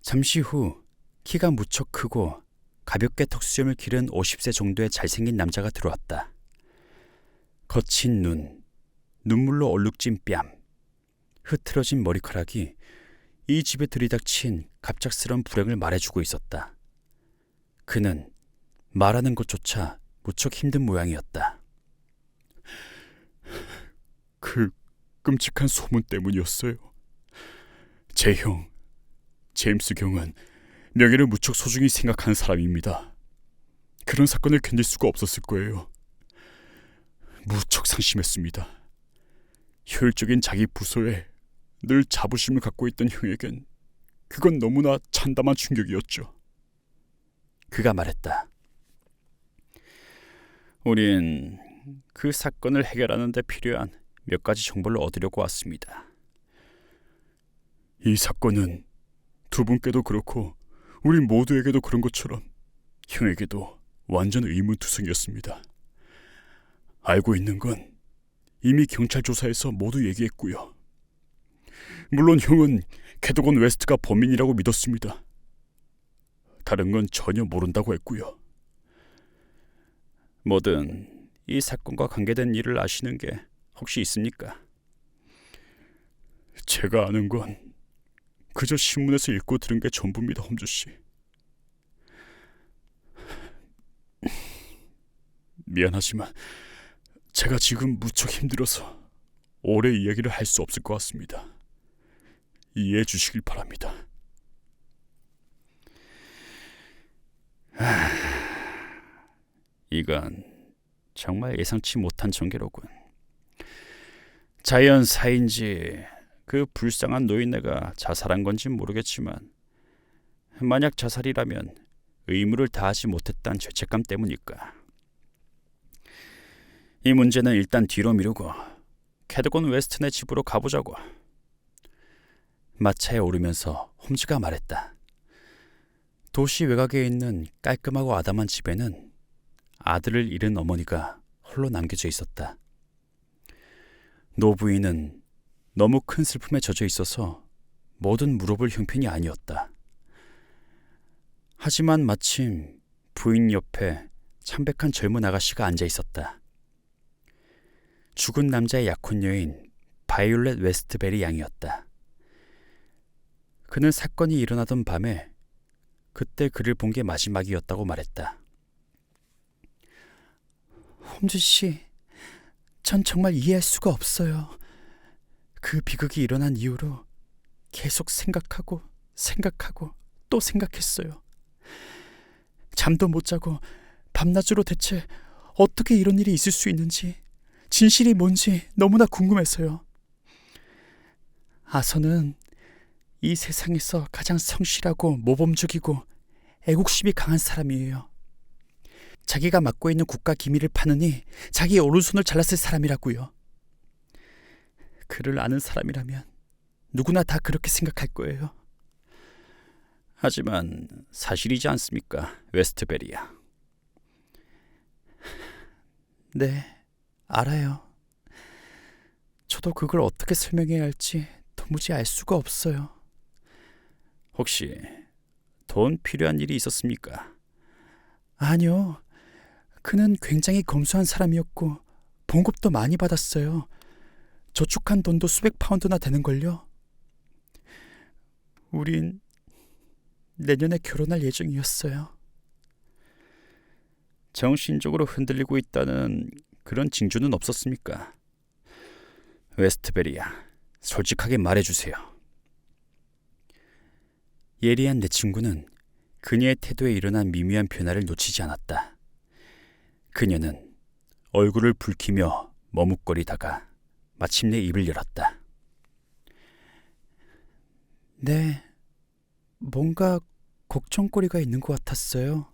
잠시 후 키가 무척 크고 가볍게 턱수염을 기른 50세 정도의 잘생긴 남자가 들어왔다. 거친 눈, 눈물로 얼룩진 뺨, 흐트러진 머리카락이 이 집에 들이닥친 갑작스런 불행을 말해주고 있었다. 그는 말하는 것조차 무척 힘든 모양이었다. 그 끔찍한 소문 때문이었어요. 제 형, 제임스 경은 명예를 무척 소중히 생각하는 사람입니다. 그런 사건을 견딜 수가 없었을 거예요. 무척 상심했습니다. 효율적인 자기 부서에 늘 자부심을 갖고 있던 형에겐 그건 너무나 참담한 충격이었죠. 그가 말했다. 우린 그 사건을 해결하는 데 필요한 몇 가지 정보를 얻으려고 왔습니다. 이 사건은 두 분께도 그렇고 우리 모두에게도 그런 것처럼 형에게도 완전 의문투성이었습니다. 알고 있는 건 이미 경찰 조사에서 모두 얘기했고요. 물론 형은 캐도건 웨스트가 범인이라고 믿었습니다. 다른 건 전혀 모른다고 했고요. 뭐든 이 사건과 관계된 일을 아시는 게 혹시 있습니까? 제가 아는 건 그저 신문에서 읽고 들은 게 전부입니다, 홈즈 씨. 미안하지만 제가 지금 무척 힘들어서 오래 이야기를 할 수 없을 것 같습니다. 이해해 주시길 바랍니다. 이건 정말 예상치 못한 전개로군. 자연사인지 그 불쌍한 노인네가 자살한 건진 모르겠지만 만약 자살이라면 의무를 다하지 못했다는 죄책감 때문일까. 이 문제는 일단 뒤로 미루고 캐드건 웨스튼의 집으로 가보자고. 마차에 오르면서 홈즈가 말했다. 도시 외곽에 있는 깔끔하고 아담한 집에는 아들을 잃은 어머니가 홀로 남겨져 있었다. 노부인은 너무 큰 슬픔에 젖어 있어서 뭐든 물어볼 형편이 아니었다. 하지만 마침 부인 옆에 참백한 젊은 아가씨가 앉아 있었다. 죽은 남자의 약혼 여인 바이올렛 웨스트베리 양이었다. 그는 사건이 일어나던 밤에 그때 그를 본 게 마지막이었다고 말했다. 홈즈 씨, 전 정말 이해할 수가 없어요. 그 비극이 일어난 이후로 계속 생각하고 또 생각했어요. 잠도 못 자고 밤낮으로 대체 어떻게 이런 일이 있을 수 있는지, 진실이 뭔지 너무나 궁금해서요. 아서는 이 세상에서 가장 성실하고 모범적이고 애국심이 강한 사람이에요. 자기가 맡고 있는 국가 기밀을 파느니 자기의 오른손을 잘랐을 사람이라고요. 그를 아는 사람이라면 누구나 다 그렇게 생각할 거예요. 하지만 사실이지 않습니까, 웨스트베리야? 네, 알아요. 저도 그걸 어떻게 설명해야 할지 도무지 알 수가 없어요. 혹시 돈 필요한 일이 있었습니까? 아니요. 그는 굉장히 검소한 사람이었고 봉급도 많이 받았어요. 저축한 돈도 수백 파운드나 되는걸요. 우린 내년에 결혼할 예정이었어요. 정신적으로 흔들리고 있다는 그런 징조는 없었습니까? 웨스트베리야, 솔직하게 말해주세요. 예리한 내 친구는 그녀의 태도에 일어난 미묘한 변화를 놓치지 않았다. 그녀는 얼굴을 붉히며 머뭇거리다가 마침내 입을 열었다. 네, 뭔가 걱정거리가 있는 것 같았어요.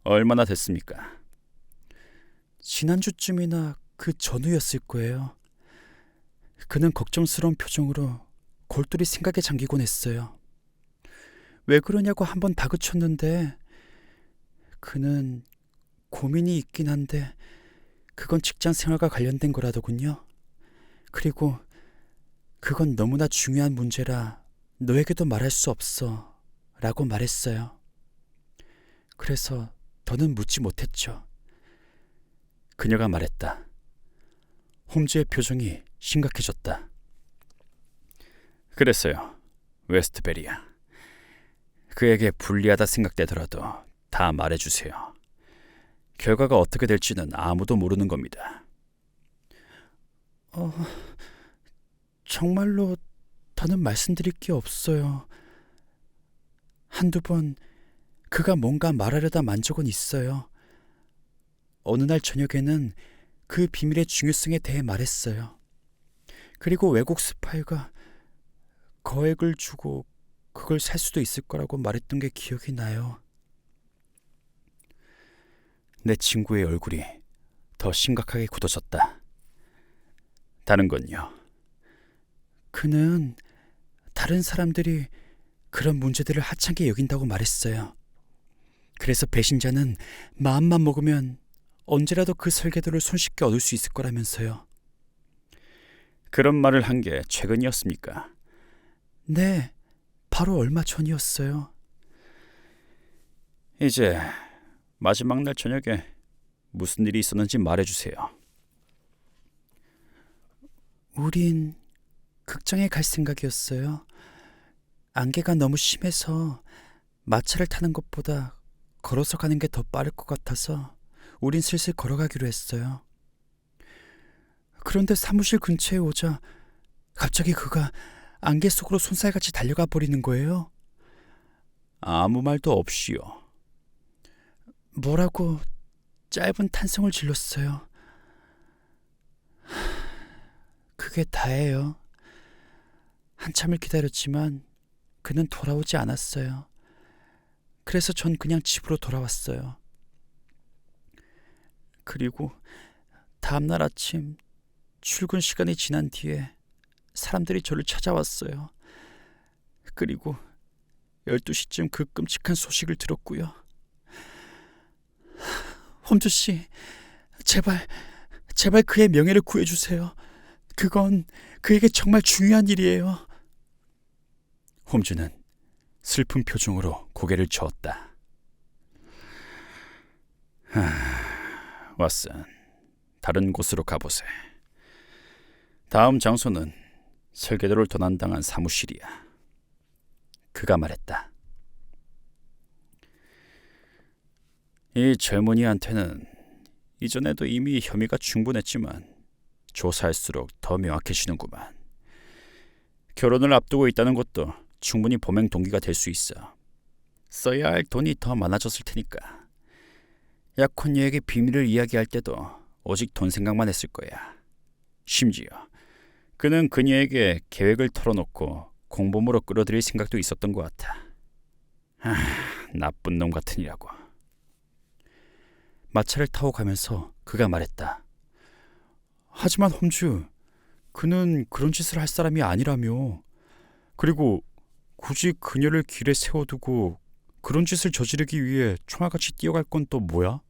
얼마나 됐습니까? 지난주쯤이나 그 전후였을 거예요. 그는 걱정스러운 표정으로 골똘히 생각에 잠기곤 했어요. 왜 그러냐고 한번 다그쳤는데 그는 고민이 있긴 한데 그건 직장 생활과 관련된 거라더군요. 그리고 그건 너무나 중요한 문제라 너에게도 말할 수 없어 라고 말했어요. 그래서 더는 묻지 못했죠. 그녀가 말했다. 홈즈의 표정이 심각해졌다. 그랬어요, 웨스트베리야. 그에게 불리하다 생각되더라도 다 말해주세요. 결과가 어떻게 될지는 아무도 모르는 겁니다. 정말로 더는 말씀드릴 게 없어요. 한두 번 그가 뭔가 말하려다 만 적은 있어요. 어느 날 저녁에는 그 비밀의 중요성에 대해 말했어요. 그리고 외국 스파이가 거액을 주고 그걸 살 수도 있을 거라고 말했던 게 기억이 나요. 내 친구의 얼굴이 더 심각하게 굳어졌다. 다른 건요? 그는 다른 사람들이 그런 문제들을 하찮게 여긴다고 말했어요. 그래서 배신자는 마음만 먹으면 언제라도 그 설계도를 손쉽게 얻을 수 있을 거라면서요. 그런 말을 한 게 최근이었습니까? 네, 바로 얼마 전이었어요. 이제 마지막 날 저녁에 무슨 일이 있었는지 말해주세요. 우린 극장에 갈 생각이었어요. 안개가 너무 심해서 마차를 타는 것보다 걸어서 가는 게 더 빠를 것 같아서 우린 슬슬 걸어가기로 했어요. 그런데 사무실 근처에 오자 갑자기 그가 안개 속으로 손살같이 달려가 버리는 거예요. 아무 말도 없이요. 뭐라고 짧은 탄성을 질렀어요. 그게 다예요. 한참을 기다렸지만 그는 돌아오지 않았어요. 그래서 전 그냥 집으로 돌아왔어요. 그리고 다음날 아침 출근 시간이 지난 뒤에 사람들이 저를 찾아왔어요. 그리고 12시쯤 그 끔찍한 소식을 들었고요. 홈즈 씨, 제발 그의 명예를 구해주세요. 그건 그에게 정말 중요한 일이에요. 홈즈는 슬픈 표정으로 고개를 저었다. 왓슨, 다른 곳으로 가보세. 다음 장소는 설계도를 도난당한 사무실이야. 그가 말했다. 이 젊은이한테는 이전에도 이미 혐의가 충분했지만 조사할수록 더 명확해지는구만. 결혼을 앞두고 있다는 것도 충분히 범행 동기가 될 수 있어. 써야 할 돈이 더 많아졌을 테니까. 약혼녀에게 비밀을 이야기할 때도 오직 돈 생각만 했을 거야. 심지어 그는 그녀에게 계획을 털어놓고 공범으로 끌어들일 생각도 있었던 것 같아. 나쁜 놈 같으니라고. 마차를 타고 가면서 그가 말했다. 하지만 홈즈, 그는 그런 짓을 할 사람이 아니라며. 그리고 굳이 그녀를 길에 세워두고 그런 짓을 저지르기 위해 총알같이 뛰어갈 건 또 뭐야?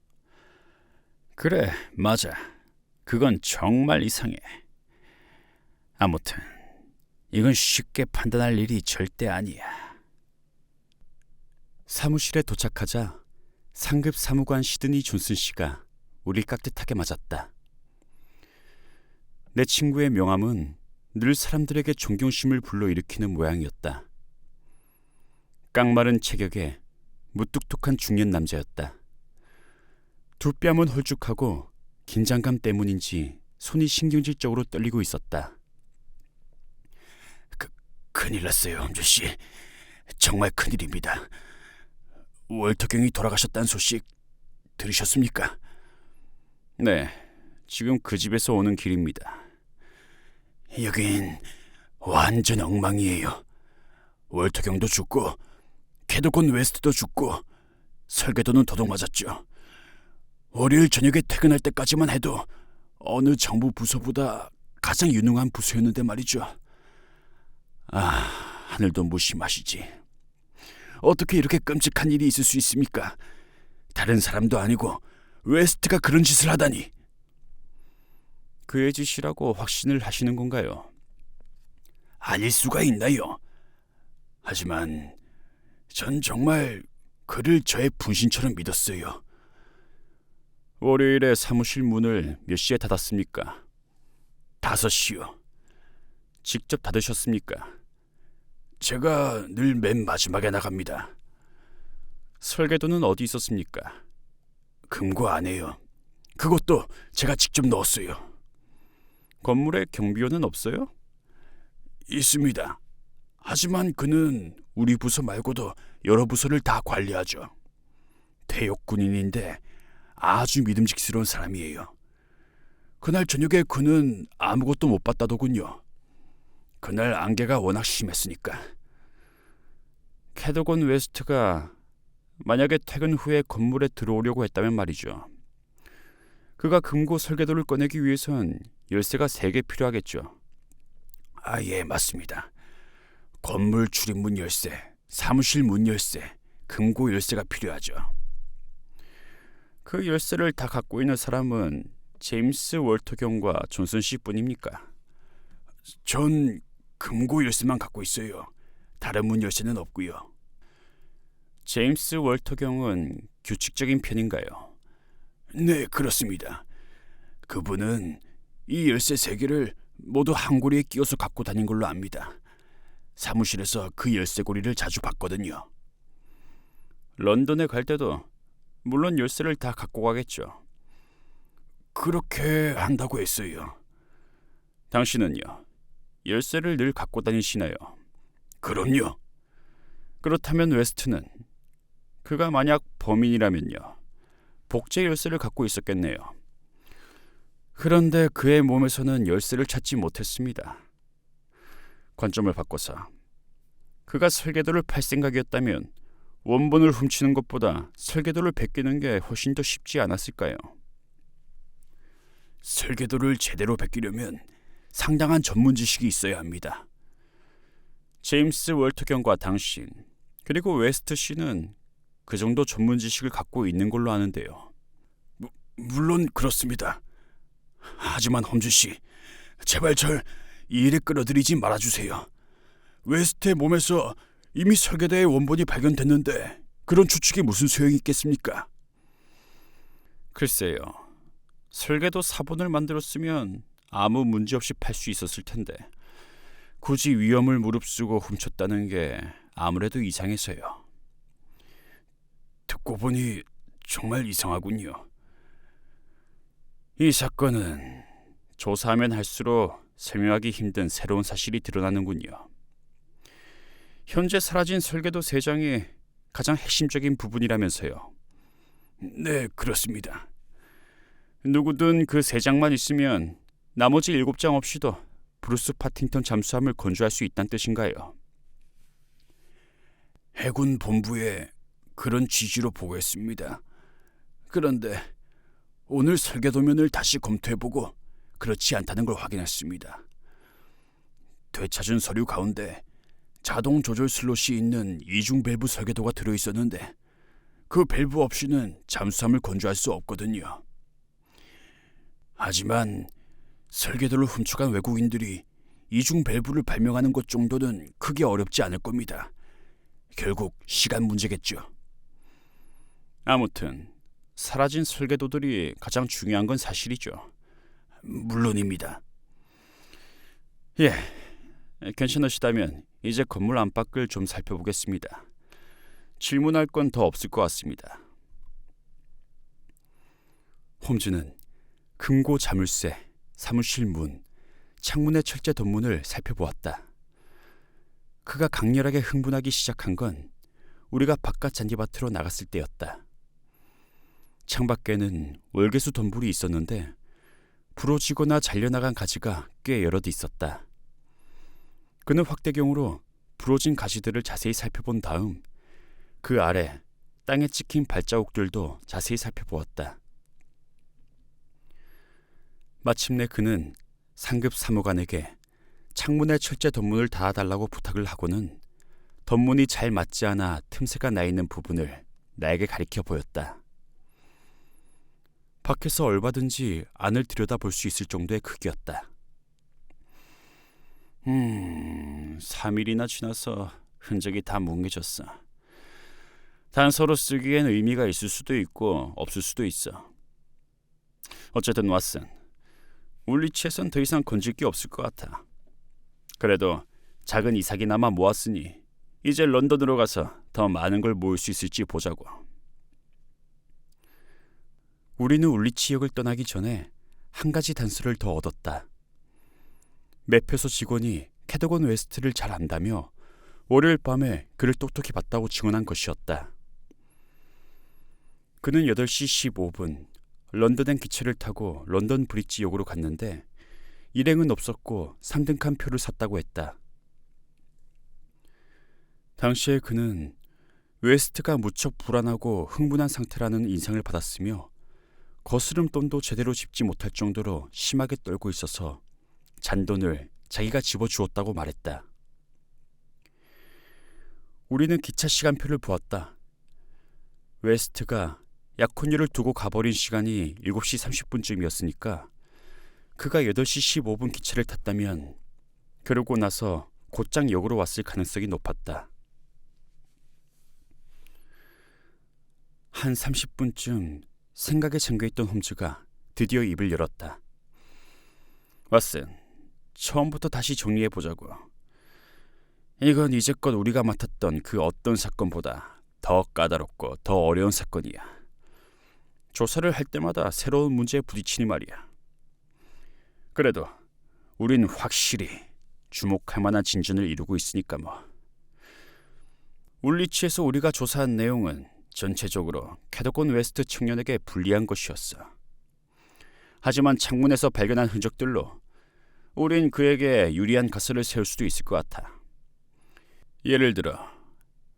그래, 맞아. 그건 정말 이상해. 아무튼 이건 쉽게 판단할 일이 절대 아니야. 사무실에 도착하자 상급 사무관 시드니 존슨 씨가 우릴 깍듯하게 맞았다. 내 친구의 명함은 늘 사람들에게 존경심을 불러일으키는 모양이었다. 깡마른 체격에 무뚝뚝한 중년 남자였다. 두 뺨은 홀쭉하고 긴장감 때문인지 손이 신경질적으로 떨리고 있었다. 큰일 났어요, 홈즈씨. 정말 큰일입니다. 월터 경이 돌아가셨다는 소식 들으셨습니까? 네, 지금 그 집에서 오는 길입니다. 여긴 완전 엉망이에요. 월터 경도 죽고 캐도건 웨스트도 죽고 설계도는 도둑맞았죠. 월요일 저녁에 퇴근할 때까지만 해도 어느 정부 부서보다 가장 유능한 부서였는데 말이죠. 하늘도 무심하시지. 어떻게 이렇게 끔찍한 일이 있을 수 있습니까? 다른 사람도 아니고 웨스트가 그런 짓을 하다니. 그의 짓이라고 확신을 하시는 건가요? 아닐 수가 있나요? 하지만 전 정말 그를 저의 분신처럼 믿었어요. 월요일에 사무실 문을 몇 시에 닫았습니까? 5시요. 직접 닫으셨습니까? 제가 늘 맨 마지막에 나갑니다. 설계도는 어디 있었습니까? 금고 안에요. 그것도 제가 직접 넣었어요. 건물에 경비원은 없어요? 있습니다. 하지만 그는 우리 부서 말고도 여러 부서를 다 관리하죠. 퇴역 군인인데 아주 믿음직스러운 사람이에요. 그날 저녁에 그는 아무것도 못 봤다더군요. 그날 안개가 워낙 심했으니까. 캐도건 웨스트가 만약에 퇴근 후에 건물에 들어오려고 했다면 말이죠. 그가 금고 설계도를 꺼내기 위해선 열쇠가 3개 필요하겠죠. 예, 맞습니다. 건물 출입문 열쇠, 사무실 문 열쇠, 금고 열쇠가 필요하죠. 그 열쇠를 다 갖고 있는 사람은 제임스 월터경과 존슨 씨뿐입니까? 전 금고 열쇠만 갖고 있어요. 다른 문 열쇠는 없고요. 제임스 월터경은 규칙적인 편인가요? 네, 그렇습니다. 그분은 이 열쇠 3개를 모두 한 고리에 끼워서 갖고 다닌 걸로 압니다. 사무실에서 그 열쇠고리를 자주 봤거든요. 런던에 갈 때도 물론 열쇠를 다 갖고 가겠죠. 그렇게 한다고 했어요. 당신은요? 열쇠를 늘 갖고 다니시나요? 그럼요. 그렇다면 웨스트는 그가 만약 범인이라면요. 복제 열쇠를 갖고 있었겠네요. 그런데 그의 몸에서는 열쇠를 찾지 못했습니다. 관점을 바꿔서 그가 설계도를 팔 생각이었다면 원본을 훔치는 것보다 설계도를 베끼는 게 훨씬 더 쉽지 않았을까요? 설계도를 제대로 베끼려면 상당한 전문 지식이 있어야 합니다. 제임스 월터경과 당신 그리고 웨스트 씨는 그 정도 전문 지식을 갖고 있는 걸로 아는데요. 물론 그렇습니다. 하지만 험준 씨, 제발 절 이 일에 끌어들이지 말아주세요. 웨스트의 몸에서 이미 설계도의 원본이 발견됐는데 그런 추측이 무슨 소용이 있겠습니까? 글쎄요. 설계도 사본을 만들었으면 아무 문제 없이 팔 수 있었을 텐데 굳이 위험을 무릅쓰고 훔쳤다는 게 아무래도 이상해서요. 듣고 보니 정말 이상하군요. 이 사건은 조사하면 할수록 설명하기 힘든 새로운 사실이 드러나는군요. 현재 사라진 설계도 3장이 가장 핵심적인 부분이라면서요. 네, 그렇습니다. 누구든 그 3장만 있으면 나머지 7장 없이도 브루스 파팅턴 잠수함을 건조할 수 있다는 뜻인가요? 해군 본부에 그런 취지로 보고했습니다. 그런데 오늘 설계도면을 다시 검토해보고 그렇지 않다는 걸 확인했습니다. 되찾은 서류 가운데 자동 조절 슬롯이 있는 이중 밸브 설계도가 들어있었는데 그 밸브 없이는 잠수함을 건조할 수 없거든요. 하지만 설계도를 훔쳐간 외국인들이 이중 밸브를 발명하는 것 정도는 크게 어렵지 않을 겁니다. 결국 시간 문제겠죠. 아무튼 사라진 설계도들이 가장 중요한 건 사실이죠. 물론입니다. 예, 괜찮으시다면 이제 건물 안팎을 좀 살펴보겠습니다. 질문할 건 더 없을 것 같습니다. 홈즈는 금고 자물쇠, 사무실 문, 창문의 철제 덧문을 살펴보았다. 그가 강렬하게 흥분하기 시작한 건 우리가 바깥 잔디밭으로 나갔을 때였다. 창밖에는 월계수 덤불이 있었는데 부러지거나 잘려나간 가지가 꽤 여럿 있었다. 그는 확대경으로 부러진 가지들을 자세히 살펴본 다음 그 아래 땅에 찍힌 발자국들도 자세히 살펴보았다. 마침내 그는 상급 사무관에게 창문에 철제 덧문을 닫아달라고 부탁을 하고는 덧문이 잘 맞지 않아 틈새가 나 있는 부분을 나에게 가리켜 보였다. 밖에서 얼마든지 안을 들여다볼 수 있을 정도의 크기였다. 3일이나 지나서 흔적이 다 뭉개졌어. 단서로 쓰기엔 의미가 있을 수도 있고 없을 수도 있어. 어쨌든 왓슨, 울리치에선 더 이상 건질 게 없을 것 같아. 그래도 작은 이삭이나마 모았으니 이제 런던으로 가서 더 많은 걸 모을 수 있을지 보자고. 우리는 울리치역을 떠나기 전에 한 가지 단서를 더 얻었다. 매표소 직원이 캐더건 웨스트를 잘 안다며 월요일 밤에 그를 똑똑히 봤다고 증언한 것이었다. 그는 8시 15분 런던행 기차를 타고 런던 브릿지역으로 갔는데 일행은 없었고 3등칸 표를 샀다고 했다. 당시에 그는 웨스트가 무척 불안하고 흥분한 상태라는 인상을 받았으며 거스름돈도 제대로 짚지 못할 정도로 심하게 떨고 있어서 잔돈을 자기가 집어주었다고 말했다. 우리는 기차 시간표를 보았다. 웨스트가 약혼녀를 두고 가버린 시간이 7시 30분쯤이었으니까 그가 8시 15분 기차를 탔다면 그러고 나서 곧장 역으로 왔을 가능성이 높았다. 한 30분쯤 생각에 잠겨있던 홈즈가 드디어 입을 열었다. 왓슨, 처음부터 다시 정리해보자고. 이건 이제껏 우리가 맡았던 그 어떤 사건보다 더 까다롭고 더 어려운 사건이야. 조사를 할 때마다 새로운 문제에 부딪히니 말이야. 그래도 우린 확실히 주목할 만한 진전을 이루고 있으니까 뭐. 울리치에서 우리가 조사한 내용은 전체적으로 캐더건 웨스트 청년에게 불리한 것이었어. 하지만 창문에서 발견한 흔적들로 우린 그에게 유리한 가설을 세울 수도 있을 것 같아. 예를 들어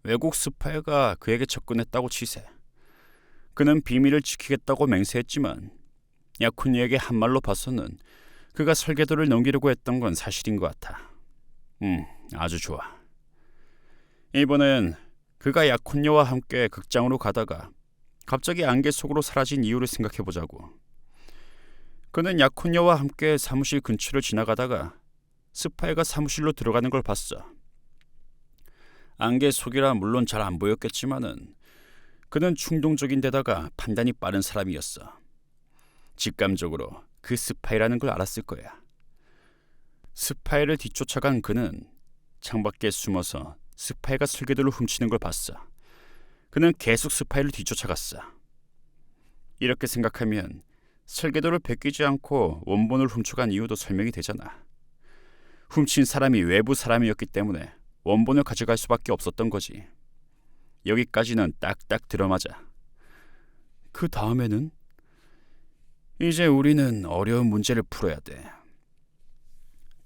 외국 스파이가 그에게 접근했다고 치세. 그는 비밀을 지키겠다고 맹세했지만 약혼녀에게 한 말로 봐서는 그가 설계도를 넘기려고 했던 건 사실인 것 같아. 아주 좋아. 이번엔 그가 약혼녀와 함께 극장으로 가다가 갑자기 안개 속으로 사라진 이유를 생각해보자고. 그는 약혼녀와 함께 사무실 근처를 지나가다가 스파이가 사무실로 들어가는 걸 봤어. 안개 속이라 물론 잘 안 보였겠지만은 그는 충동적인 데다가 판단이 빠른 사람이었어. 직감적으로 그 스파이라는 걸 알았을 거야. 스파이를 뒤쫓아간 그는 창밖에 숨어서 스파이가 설계도를 훔치는 걸 봤어. 그는 계속 스파이를 뒤쫓아갔어. 이렇게 생각하면 설계도를 베끼지 않고 원본을 훔쳐간 이유도 설명이 되잖아. 훔친 사람이 외부 사람이었기 때문에 원본을 가져갈 수밖에 없었던 거지. 여기까지는 딱딱 들어맞아. 그 다음에는 이제 우리는 어려운 문제를 풀어야 돼.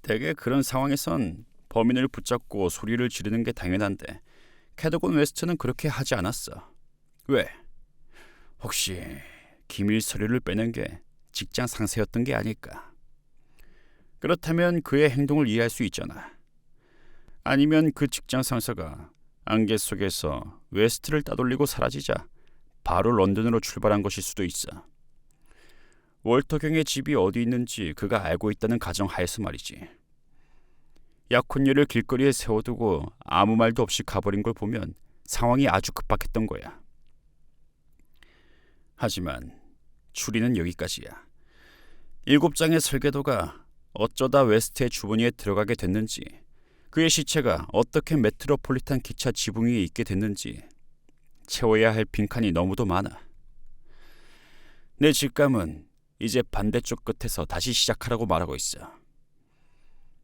대개 그런 상황에선 범인을 붙잡고 소리를 지르는 게 당연한데 캐더건 웨스트는 그렇게 하지 않았어. 왜? 혹시 기밀 서류를 빼낸 게 직장 상사였던 게 아닐까? 그렇다면 그의 행동을 이해할 수 있잖아. 아니면 그 직장 상사가 안개 속에서 웨스트를 따돌리고 사라지자 바로 런던으로 출발한 것일 수도 있어. 월터 경의 집이 어디 있는지 그가 알고 있다는 가정하에서 말이지. 약혼녀를 길거리에 세워두고 아무 말도 없이 가버린 걸 보면 상황이 아주 급박했던 거야. 하지만 추리는 여기까지야. 7장의 설계도가 어쩌다 웨스트의 주머니에 들어가게 됐는지, 그의 시체가 어떻게 메트로폴리탄 기차 지붕 위에 있게 됐는지 채워야 할 빈칸이 너무도 많아. 내 직감은 이제 반대쪽 끝에서 다시 시작하라고 말하고 있어.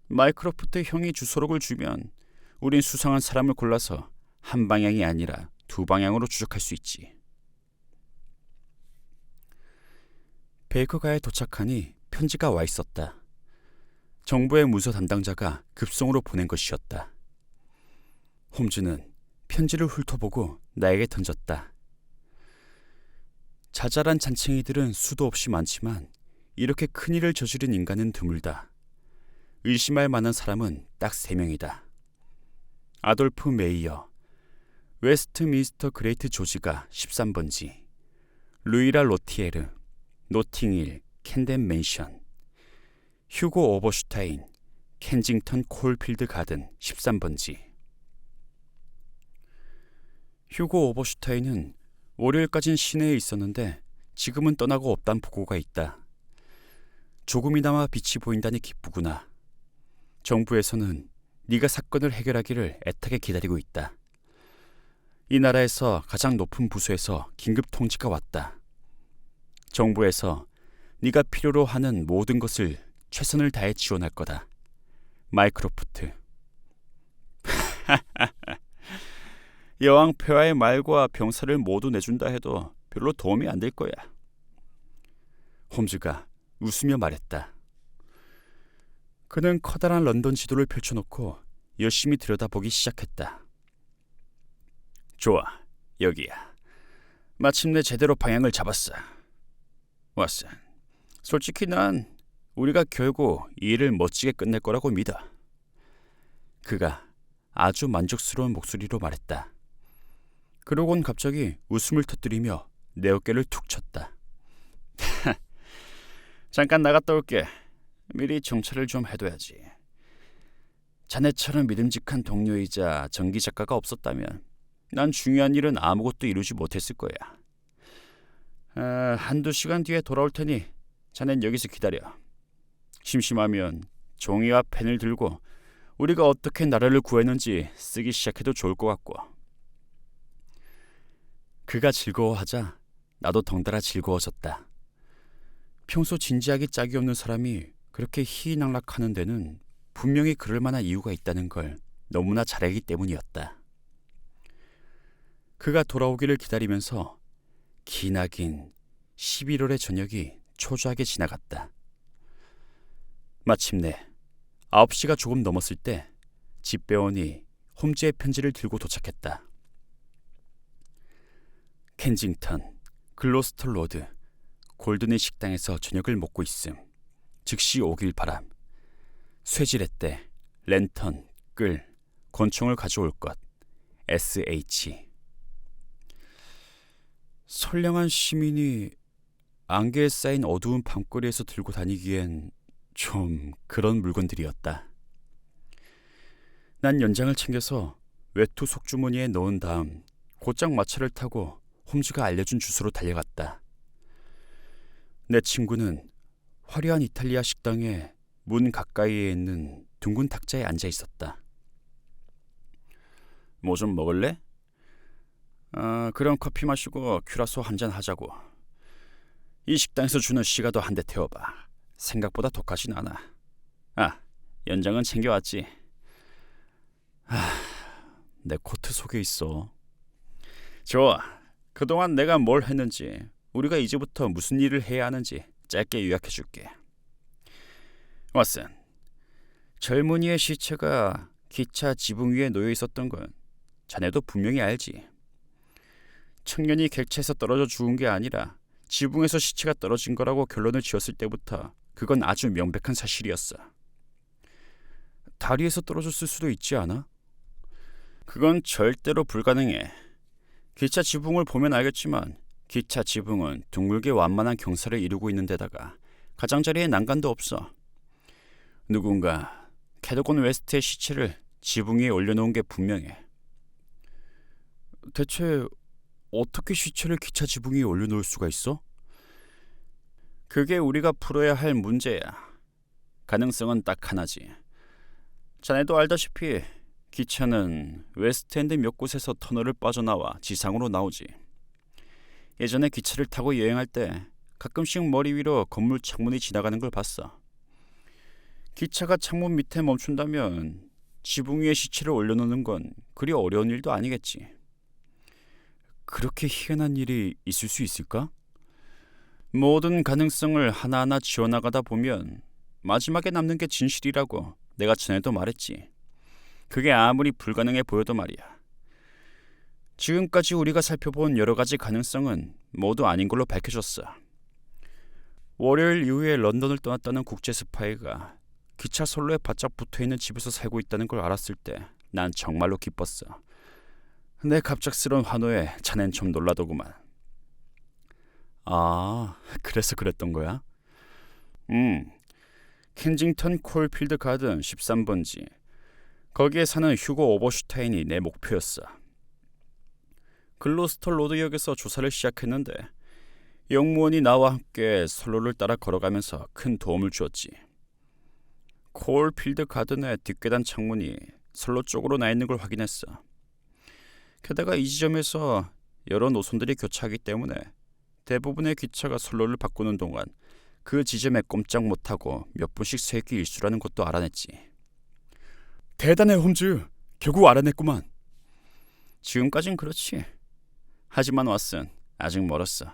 마이크로프트 형이 주소록을 주면 우린 수상한 사람을 골라서 한 방향이 아니라 2방향으로 추적할 수 있지. 베이커가에 도착하니 편지가 와 있었다. 정부의 문서 담당자가 급송으로 보낸 것이었다. 홈즈는 편지를 훑어보고 나에게 던졌다. 자잘한 잔챙이들은 수도 없이 많지만 이렇게 큰일을 저지른 인간은 드물다. 의심할 만한 사람은 딱 3명이다. 아돌프 메이어, 웨스트민스터 그레이트 조지가 13번지, 루이라 로티에르, 노팅힐, 캠덴 맨션, 휴고 오버슈타인, 켄징턴 콜필드 가든 13번지. 휴고 오버슈타인은 월요일까진 시내에 있었는데 지금은 떠나고 없단 보고가 있다. 조금이나마 빛이 보인다니 기쁘구나. 정부에서는 네가 사건을 해결하기를 애타게 기다리고 있다. 이 나라에서 가장 높은 부서에서 긴급 통지가 왔다. 정부에서 네가 필요로 하는 모든 것을 최선을 다해 지원할 거다. 마이크로프트. 여왕 폐하의 말과 병사를 모두 내준다 해도 별로 도움이 안 될 거야. 홈즈가 웃으며 말했다. 그는 커다란 런던 지도를 펼쳐놓고 열심히 들여다보기 시작했다. 좋아, 여기야. 마침내 제대로 방향을 잡았어. 왓슨, 솔직히 난 우리가 결국 이 일을 멋지게 끝낼 거라고 믿어. 그가 아주 만족스러운 목소리로 말했다. 그러곤 갑자기 웃음을 터뜨리며 내 어깨를 툭 쳤다. 잠깐 나갔다 올게. 미리 정찰을 좀 해둬야지. 자네처럼 믿음직한 동료이자 전기 작가가 없었다면 난 중요한 일은 아무것도 이루지 못했을 거야. 한두 시간 뒤에 돌아올 테니 자넨 여기서 기다려. 심심하면 종이와 펜을 들고 우리가 어떻게 나라를 구했는지 쓰기 시작해도 좋을 것 같고. 그가 즐거워하자 나도 덩달아 즐거워졌다. 평소 진지하기 짝이 없는 사람이 그렇게 희희낙락하는 데는 분명히 그럴 만한 이유가 있다는 걸 너무나 잘 알기 때문이었다. 그가 돌아오기를 기다리면서 기나긴 11월의 저녁이 초조하게 지나갔다. 마침내 9시가 조금 넘었을 때 집배원이 홈즈의 편지를 들고 도착했다. 켄징턴, 글로스터 로드, 골든의 식당에서 저녁을 먹고 있음. 즉시 오길 바람. 쇠지렛대, 랜턴, 끌, 권총을 가져올 것. SH. 선량한 시민이 안개에 쌓인 어두운 밤거리에서 들고 다니기엔 좀 그런 물건들이었다. 난 연장을 챙겨서 외투 속주머니에 넣은 다음 곧장 마차를 타고 홈즈가 알려준 주소로 달려갔다. 내 친구는 화려한 이탈리아 식당의 문 가까이에 있는 둥근 탁자에 앉아 있었다. 뭐 좀 먹을래? 그럼 커피 마시고 큐라소 한잔 하자고. 이 식당에서 주는 시가도 한 대 태워봐. 생각보다 독하진 않아. 연장은 챙겨왔지. 내 코트 속에 있어. 좋아. 그동안 내가 뭘 했는지, 우리가 이제부터 무슨 일을 해야 하는지 짧게 요약해줄게. 왓슨, 젊은이의 시체가 기차 지붕 위에 놓여 있었던 건 자네도 분명히 알지. 청년이 객차에서 떨어져 죽은 게 아니라 지붕에서 시체가 떨어진 거라고 결론을 지었을 때부터 그건 아주 명백한 사실이었어. 다리에서 떨어졌을 수도 있지 않아? 그건 절대로 불가능해. 기차 지붕을 보면 알겠지만 기차 지붕은 둥글게 완만한 경사를 이루고 있는 데다가 가장자리에 난간도 없어. 누군가 캐도건 웨스트의 시체를 지붕 위에 올려놓은 게 분명해. 대체 어떻게 시체를 기차 지붕 위에 올려놓을 수가 있어? 그게 우리가 풀어야 할 문제야. 가능성은 딱 하나지. 자네도 알다시피 기차는 웨스트엔드 몇 곳에서 터널을 빠져나와 지상으로 나오지. 예전에 기차를 타고 여행할 때 가끔씩 머리 위로 건물 창문이 지나가는 걸 봤어. 기차가 창문 밑에 멈춘다면 지붕 위에 시체를 올려놓는 건 그리 어려운 일도 아니겠지. 그렇게 희한한 일이 있을 수 있을까? 모든 가능성을 하나하나 지워나가다 보면 마지막에 남는 게 진실이라고 내가 전에도 말했지. 그게 아무리 불가능해 보여도 말이야. 지금까지 우리가 살펴본 여러 가지 가능성은 모두 아닌 걸로 밝혀졌어. 월요일 이후에 런던을 떠났다는 국제 스파이가 기차 선로에 바짝 붙어있는 집에서 살고 있다는 걸 알았을 때 난 정말로 기뻤어. 내 갑작스러운 환호에 자넨 좀 놀라더구만. 아, 그래서 그랬던 거야? 켄징턴 콜필드 가든 13번지. 거기에 사는 휴고 오버슈타인이 내 목표였어. 글로스터 로드역에서 조사를 시작했는데 영무원이 나와 함께 선로를 따라 걸어가면서 큰 도움을 주었지. 콜필드 가든의 뒷계단 창문이 선로 쪽으로 나 있는 걸 확인했어. 게다가 이 지점에서 여러 노선들이 교차하기 때문에 대부분의 기차가 선로를 바꾸는 동안 그 지점에 꼼짝 못하고 몇 분씩 세기 일수라는 것도 알아냈지. 대단해, 홈즈. 결국 알아냈구만. 지금까진 그렇지. 하지만 왓슨, 아직 멀었어.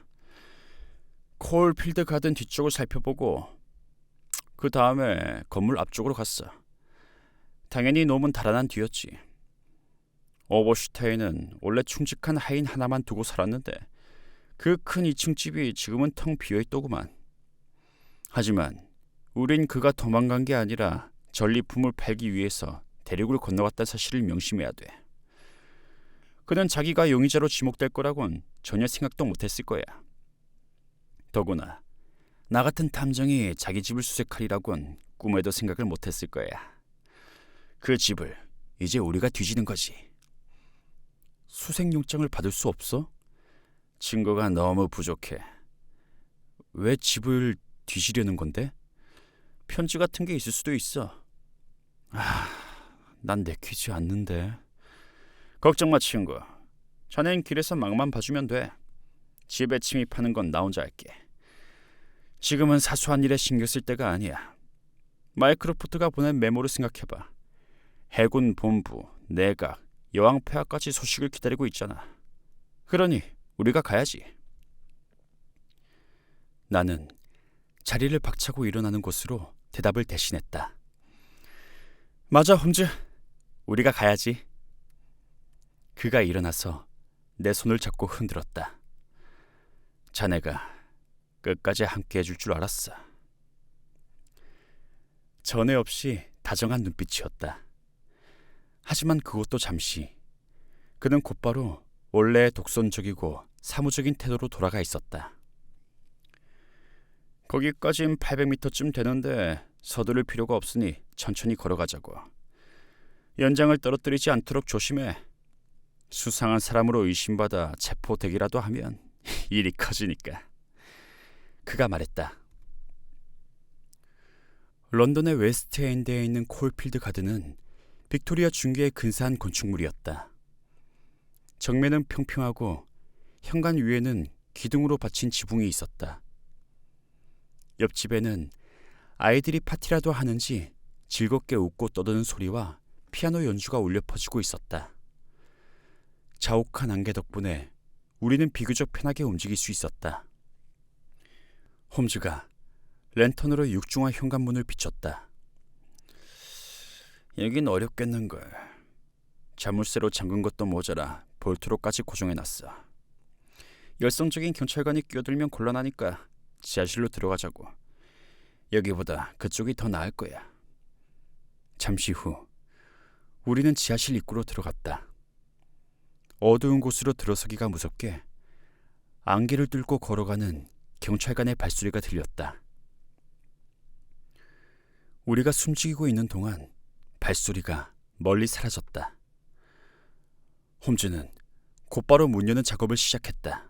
콜필드 가든 뒤쪽을 살펴보고 그 다음에 건물 앞쪽으로 갔어. 당연히 놈은 달아난 뒤였지. 오버슈타인은 원래 충직한 하인 하나만 두고 살았는데 그 큰 2층 집이 지금은 텅 비어있더구만. 하지만 우린 그가 도망간 게 아니라 전리품을 팔기 위해서 대륙을 건너갔다는 사실을 명심해야 돼. 그는 자기가 용의자로 지목될 거라곤 전혀 생각도 못했을 거야. 더구나 나 같은 탐정이 자기 집을 수색하리라곤 꿈에도 생각을 못했을 거야. 그 집을 이제 우리가 뒤지는 거지. 수색영장을 받을 수 없어? 증거가 너무 부족해. 왜 집을 뒤지려는 건데? 편지 같은 게 있을 수도 있어. 난 내키지 않는데. 걱정 마, 친구. 자넨 길에서 막만 봐주면 돼. 집에 침입하는 건 나 혼자 할게. 지금은 사소한 일에 신경 쓸 때가 아니야. 마이크로프트가 보낸 메모를 생각해봐. 해군 본부, 내각, 여왕폐하까지 소식을 기다리고 있잖아. 그러니 우리가 가야지. 나는 자리를 박차고 일어나는 곳으로 대답을 대신했다. 맞아, 홈즈. 우리가 가야지. 그가 일어나서 내 손을 잡고 흔들었다. 자네가 끝까지 함께 해줄 줄 알았어. 전에 없이 다정한 눈빛이었다. 하지만 그것도 잠시. 그는 곧바로 원래의 독선적이고 사무적인 태도로 돌아가 있었다. 거기까진 800m쯤 되는데 서두를 필요가 없으니 천천히 걸어가자고. 연장을 떨어뜨리지 않도록 조심해. 수상한 사람으로 의심받아 체포되기라도 하면 일이 커지니까. 그가 말했다. 런던의 웨스트엔드에 있는 콜필드 가든은 빅토리아 중기의 근사한 건축물이었다. 정면은 평평하고 현관 위에는 기둥으로 받친 지붕이 있었다. 옆집에는 아이들이 파티라도 하는지 즐겁게 웃고 떠드는 소리와 피아노 연주가 울려 퍼지고 있었다. 자욱한 안개 덕분에 우리는 비교적 편하게 움직일 수 있었다. 홈즈가 랜턴으로 육중한 현관문을 비췄다. 여긴 어렵겠는걸. 자물쇠로 잠근 것도 모자라 볼트로까지 고정해놨어. 열성적인 경찰관이 끼어들면 곤란하니까 지하실로 들어가자고. 여기보다 그쪽이 더 나을 거야. 잠시 후 우리는 지하실 입구로 들어갔다. 어두운 곳으로 들어서기가 무섭게 안개를 뚫고 걸어가는 경찰관의 발소리가 들렸다. 우리가 숨죽이고 있는 동안 발소리가 멀리 사라졌다. 홈즈는 곧바로 문 여는 작업을 시작했다.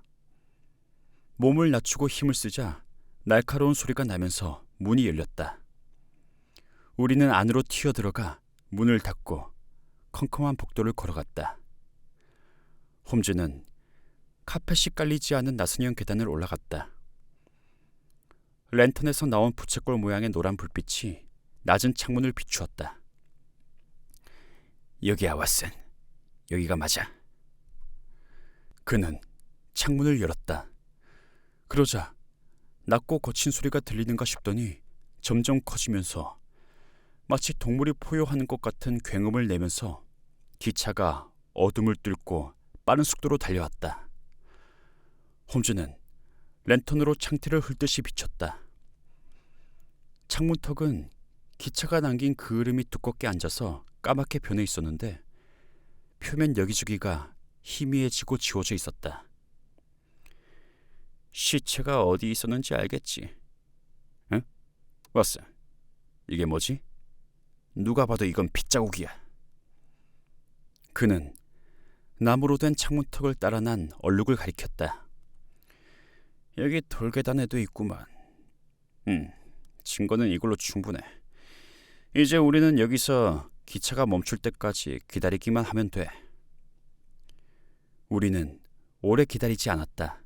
몸을 낮추고 힘을 쓰자 날카로운 소리가 나면서 문이 열렸다. 우리는 안으로 튀어들어가 문을 닫고 컴컴한 복도를 걸어갔다. 홈즈는 카펫이 깔리지 않은 나선형 계단을 올라갔다. 랜턴에서 나온 부채꼴 모양의 노란 불빛이 낮은 창문을 비추었다. 여기야, 왓슨. 여기가 맞아. 그는 창문을 열었다. 그러자 낮고 거친 소리가 들리는가 싶더니 점점 커지면서 마치 동물이 포효하는 것 같은 굉음을 내면서 기차가 어둠을 뚫고 빠른 속도로 달려왔다. 홈즈는 랜턴으로 창틀을 훑듯이 비췄다. 창문턱은 기차가 남긴 그을음이 두껍게 앉아서 까맣게 변해 있었는데 표면 여기저기가 희미해지고 지워져 있었다. 시체가 어디 있었는지 알겠지? 응? 왓슨, 이게 뭐지? 누가 봐도 이건 핏자국이야. 그는 나무로 된 창문턱을 따라 난 얼룩을 가리켰다. 여기 돌계단에도 있구만. 증거는 이걸로 충분해. 이제 우리는 여기서 기차가 멈출 때까지 기다리기만 하면 돼. 우리는 오래 기다리지 않았다.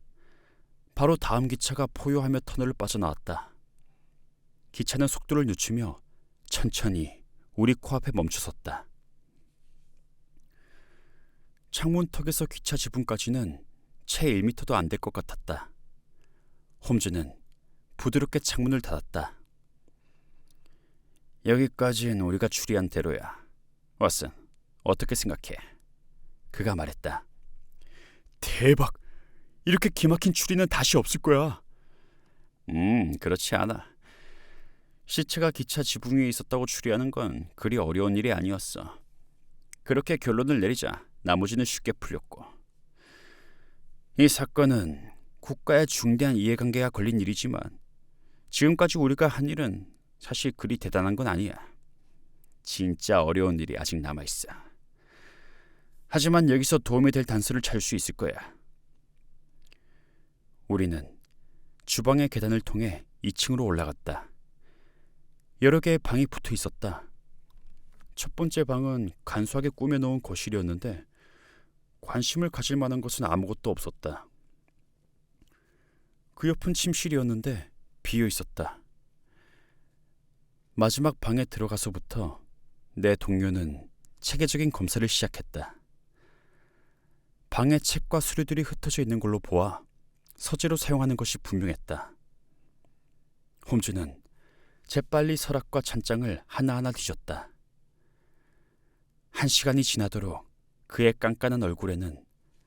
바로 다음 기차가 포효하며 터널을 빠져나왔다. 기차는 속도를 늦추며 천천히 우리 코앞에 멈춰섰다. 창문턱에서 기차 지붕까지는 채 1미터도 안 될 것 같았다. 홈즈는 부드럽게 창문을 닫았다. 여기까지는 우리가 추리한 대로야. 왓슨, 어떻게 생각해? 그가 말했다. 대박! 이렇게 기막힌 추리는 다시 없을 거야. 그렇지 않아. 시체가 기차 지붕 위에 있었다고 추리하는 건 그리 어려운 일이 아니었어. 그렇게 결론을 내리자 나머지는 쉽게 풀렸고. 이 사건은 국가의 중대한 이해관계가 걸린 일이지만 지금까지 우리가 한 일은 사실 그리 대단한 건 아니야. 진짜 어려운 일이 아직 남아있어. 하지만 여기서 도움이 될 단서를 찾을 수 있을 거야. 우리는 주방의 계단을 통해 2층으로 올라갔다. 여러 개의 방이 붙어 있었다. 첫 번째 방은 간소하게 꾸며놓은 거실이었는데 관심을 가질 만한 것은 아무것도 없었다. 그 옆은 침실이었는데 비어 있었다. 마지막 방에 들어가서부터 내 동료는 체계적인 검사를 시작했다. 방에 책과 수료들이 흩어져 있는 걸로 보아 서재로 사용하는 것이 분명했다. 홈즈는 재빨리 서랍과 찬장을 하나하나 뒤졌다. 1시간이 지나도록 그의 깐깐한 얼굴에는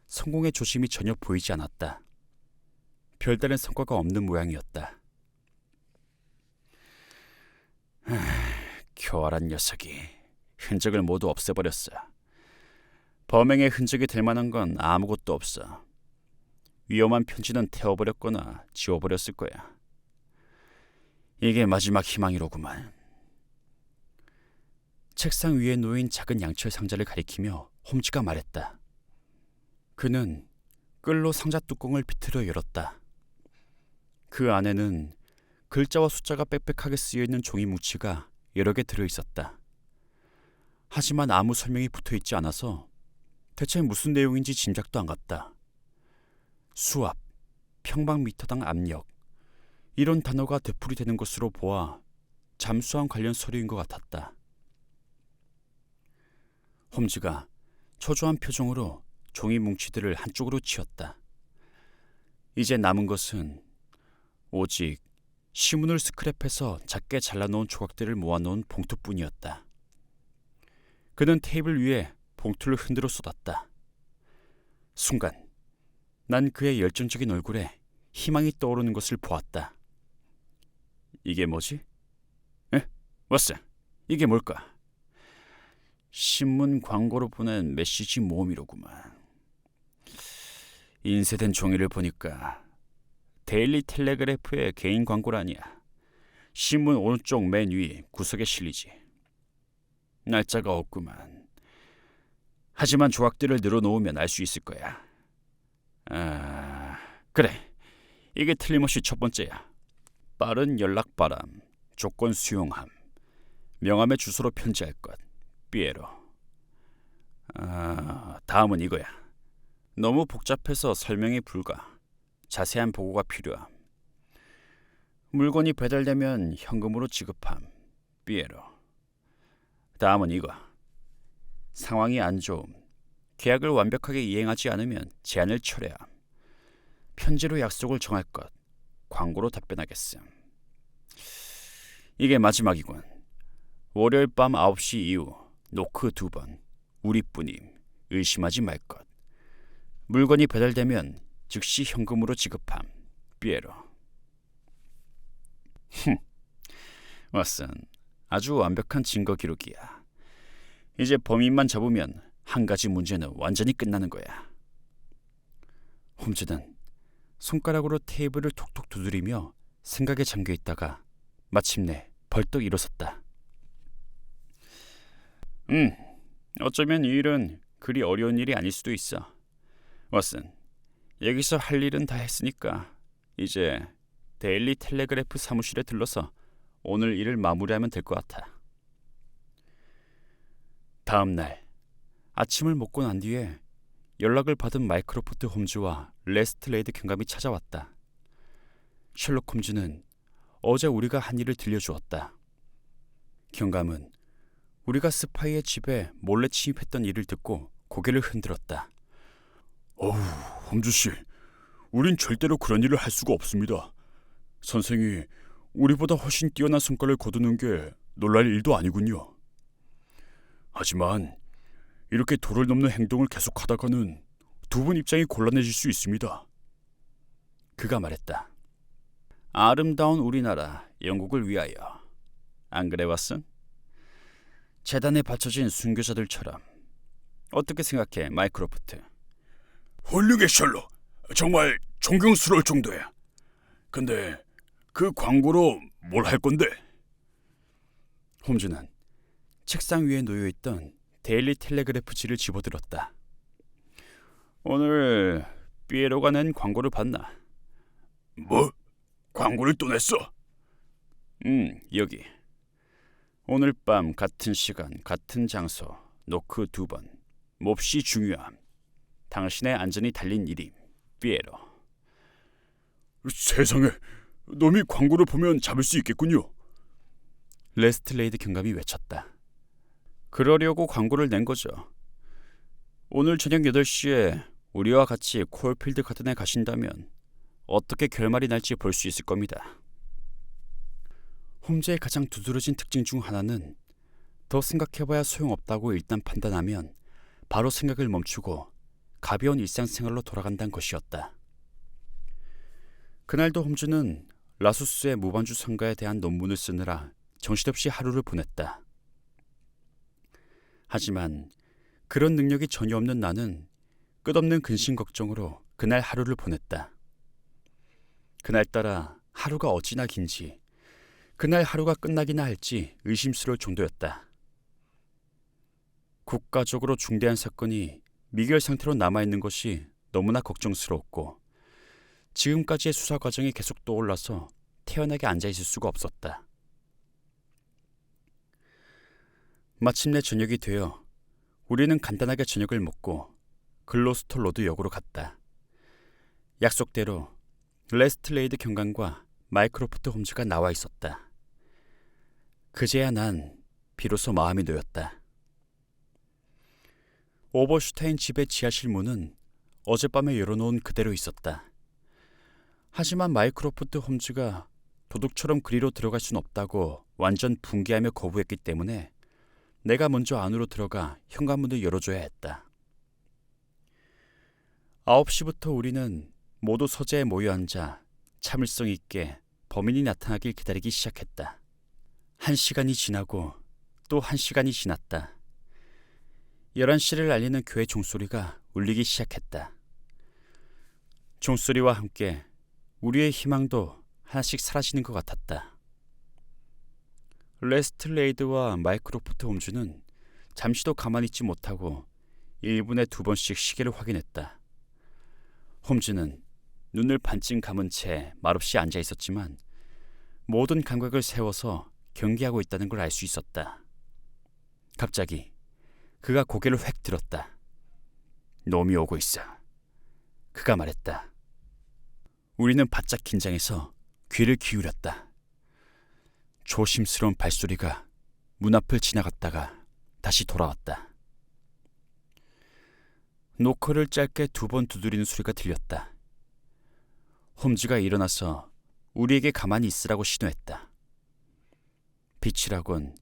성공의 조짐이 전혀 보이지 않았다. 별다른 성과가 없는 모양이었다. 교활한 녀석이 흔적을 모두 없애버렸어. 범행의 흔적이 될 만한 건 아무것도 없어. 위험한 편지는 태워버렸거나 지워버렸을 거야. 이게 마지막 희망이로구만. 책상 위에 놓인 작은 양철 상자를 가리키며 홈즈가 말했다. 그는 끌로 상자 뚜껑을 비틀어 열었다. 그 안에는 글자와 숫자가 빽빽하게 쓰여있는 종이 뭉치가 여러 개 들어있었다. 하지만 아무 설명이 붙어있지 않아서 대체 무슨 내용인지 짐작도 안 갔다. 수압, 평방미터당 압력, 이런 단어가 되풀이되는 것으로 보아 잠수함 관련 서류인 것 같았다. 홈즈가 초조한 표정으로 종이 뭉치들을 한쪽으로 치웠다. 이제 남은 것은 오직 시문을 스크랩해서 작게 잘라놓은 조각들을 모아놓은 봉투뿐이었다. 그는 테이블 위에 봉투를 흔들어 쏟았다. 순간 난 그의 열정적인 얼굴에 희망이 떠오르는 것을 보았다. 이게 뭐지? 왓슨, 이게 뭘까? 신문 광고로 보낸 메시지 모음이로구만. 인쇄된 종이를 보니까 데일리 텔레그래프의 개인 광고라니야. 신문 오른쪽 맨 위 구석에 실리지. 날짜가 없구만. 하지만 조각들을 늘어놓으면 알 수 있을 거야. 그래. 이게 틀림없이 첫 번째야. 빠른 연락 바람, 조건 수용함, 명함의 주소로 편지할 것, 삐에로. 다음은 이거야. 너무 복잡해서 설명이 불가. 자세한 보고가 필요함. 물건이 배달되면 현금으로 지급함, 삐에로. 다음은 이거. 상황이 안 좋음. 계약을 완벽하게 이행하지 않으면 제한을 철회함. 편지로 약속을 정할 것. 광고로 답변하겠음. 이게 마지막이군. 월요일 밤 9시 이후 노크 2번. 우리뿐임. 의심하지 말 것. 물건이 배달되면 즉시 현금으로 지급함. 피에로. 왓슨, 아주 완벽한 증거 기록이야. 이제 범인만 잡으면 한 가지 문제는 완전히 끝나는 거야. 홈즈는 손가락으로 테이블을 톡톡 두드리며 생각에 잠겨 있다가 마침내 벌떡 일어섰다. 어쩌면 이 일은 그리 어려운 일이 아닐 수도 있어. 왓슨, 여기서 할 일은 다 했으니까 이제 데일리 텔레그래프 사무실에 들러서 오늘 일을 마무리하면 될 것 같아. 다음 날 아침을 먹고 난 뒤에 연락을 받은 마이크로포트 홈즈와 레스트레이드 경감이 찾아왔다. 셜록 홈즈는 어제 우리가 한 일을 들려주었다. 경감은 우리가 스파이의 집에 몰래 침입했던 일을 듣고 고개를 흔들었다. 어우, 홈즈 씨, 우린 절대로 그런 일을 할 수가 없습니다. 선생이 우리보다 훨씬 뛰어난 성과를 거두는 게 놀랄 일도 아니군요. 하지만 이렇게 도를 넘는 행동을 계속하다가는 두 분 입장이 곤란해질 수 있습니다. 그가 말했다. 아름다운 우리나라 영국을 위하여. 안 그래, 왓슨? 재단에 바쳐진 순교자들처럼. 어떻게 생각해, 마이크로프트? 훌륭해, 셜록. 정말 존경스러울 정도야. 근데 그 광고로 뭘 할 건데? 홈즈는 책상 위에 놓여있던 데일리 텔레그래프지를 집어들었다. 오늘 피에로가 낸 광고를 봤나? 뭐? 광고를 또 냈어? 여기. 오늘 밤 같은 시간 같은 장소 노크 2번. 몹시 중요함. 당신의 안전이 달린 일임. 피에로. 세상에, 놈이 광고를 보면 잡을 수 있겠군요. 레스트레이드 경감이 외쳤다. 그러려고 광고를 낸 거죠. 오늘 저녁 8시에 우리와 같이 코얼필드 가든에 가신다면 어떻게 결말이 날지 볼 수 있을 겁니다. 홈즈의 가장 두드러진 특징 중 하나는 더 생각해봐야 소용없다고 일단 판단하면 바로 생각을 멈추고 가벼운 일상생활로 돌아간다는 것이었다. 그날도 홈즈는 라수스의 무반주 성가에 대한 논문을 쓰느라 정신없이 하루를 보냈다. 하지만 그런 능력이 전혀 없는 나는 끝없는 근심 걱정으로 그날 하루를 보냈다. 그날따라 하루가 어찌나 긴지, 그날 하루가 끝나기나 할지 의심스러울 정도였다. 국가적으로 중대한 사건이 미결 상태로 남아있는 것이 너무나 걱정스러웠고 지금까지의 수사 과정이 계속 떠올라서 태연하게 앉아있을 수가 없었다. 마침내 저녁이 되어 우리는 간단하게 저녁을 먹고 글로스터 로드 역으로 갔다. 약속대로 레스트레이드 경감과 마이크로프트 홈즈가 나와 있었다. 그제야 난 비로소 마음이 놓였다. 오버슈타인 집의 지하실 문은 어젯밤에 열어놓은 그대로 있었다. 하지만 마이크로프트 홈즈가 도둑처럼 그리로 들어갈 순 없다고 완전 붕괴하며 거부했기 때문에 내가 먼저 안으로 들어가 현관문을 열어줘야 했다. 9시부터 우리는 모두 서재에 모여 앉아 참을성 있게 범인이 나타나길 기다리기 시작했다. 1시간이 지나고 또 1시간이 지났다. 11시를 알리는 교회 종소리가 울리기 시작했다. 종소리와 함께 우리의 희망도 하나씩 사라지는 것 같았다. 레스트레이드와 마이크로프트 홈즈는 잠시도 가만히 있지 못하고 1분에 2번씩 시계를 확인했다. 홈즈는 눈을 반쯤 감은 채 말없이 앉아 있었지만 모든 감각을 세워서 경계하고 있다는 걸 알 수 있었다. 갑자기 그가 고개를 획 들었다. 놈이 오고 있어. 그가 말했다. 우리는 바짝 긴장해서 귀를 기울였다. 조심스러운 발소리가 문 앞을 지나갔다가 다시 돌아왔다. 노크를 짧게 2번 두드리는 소리가 들렸다. 홈즈가 일어나서 우리에게 가만히 있으라고 신호했다. 빛이라곤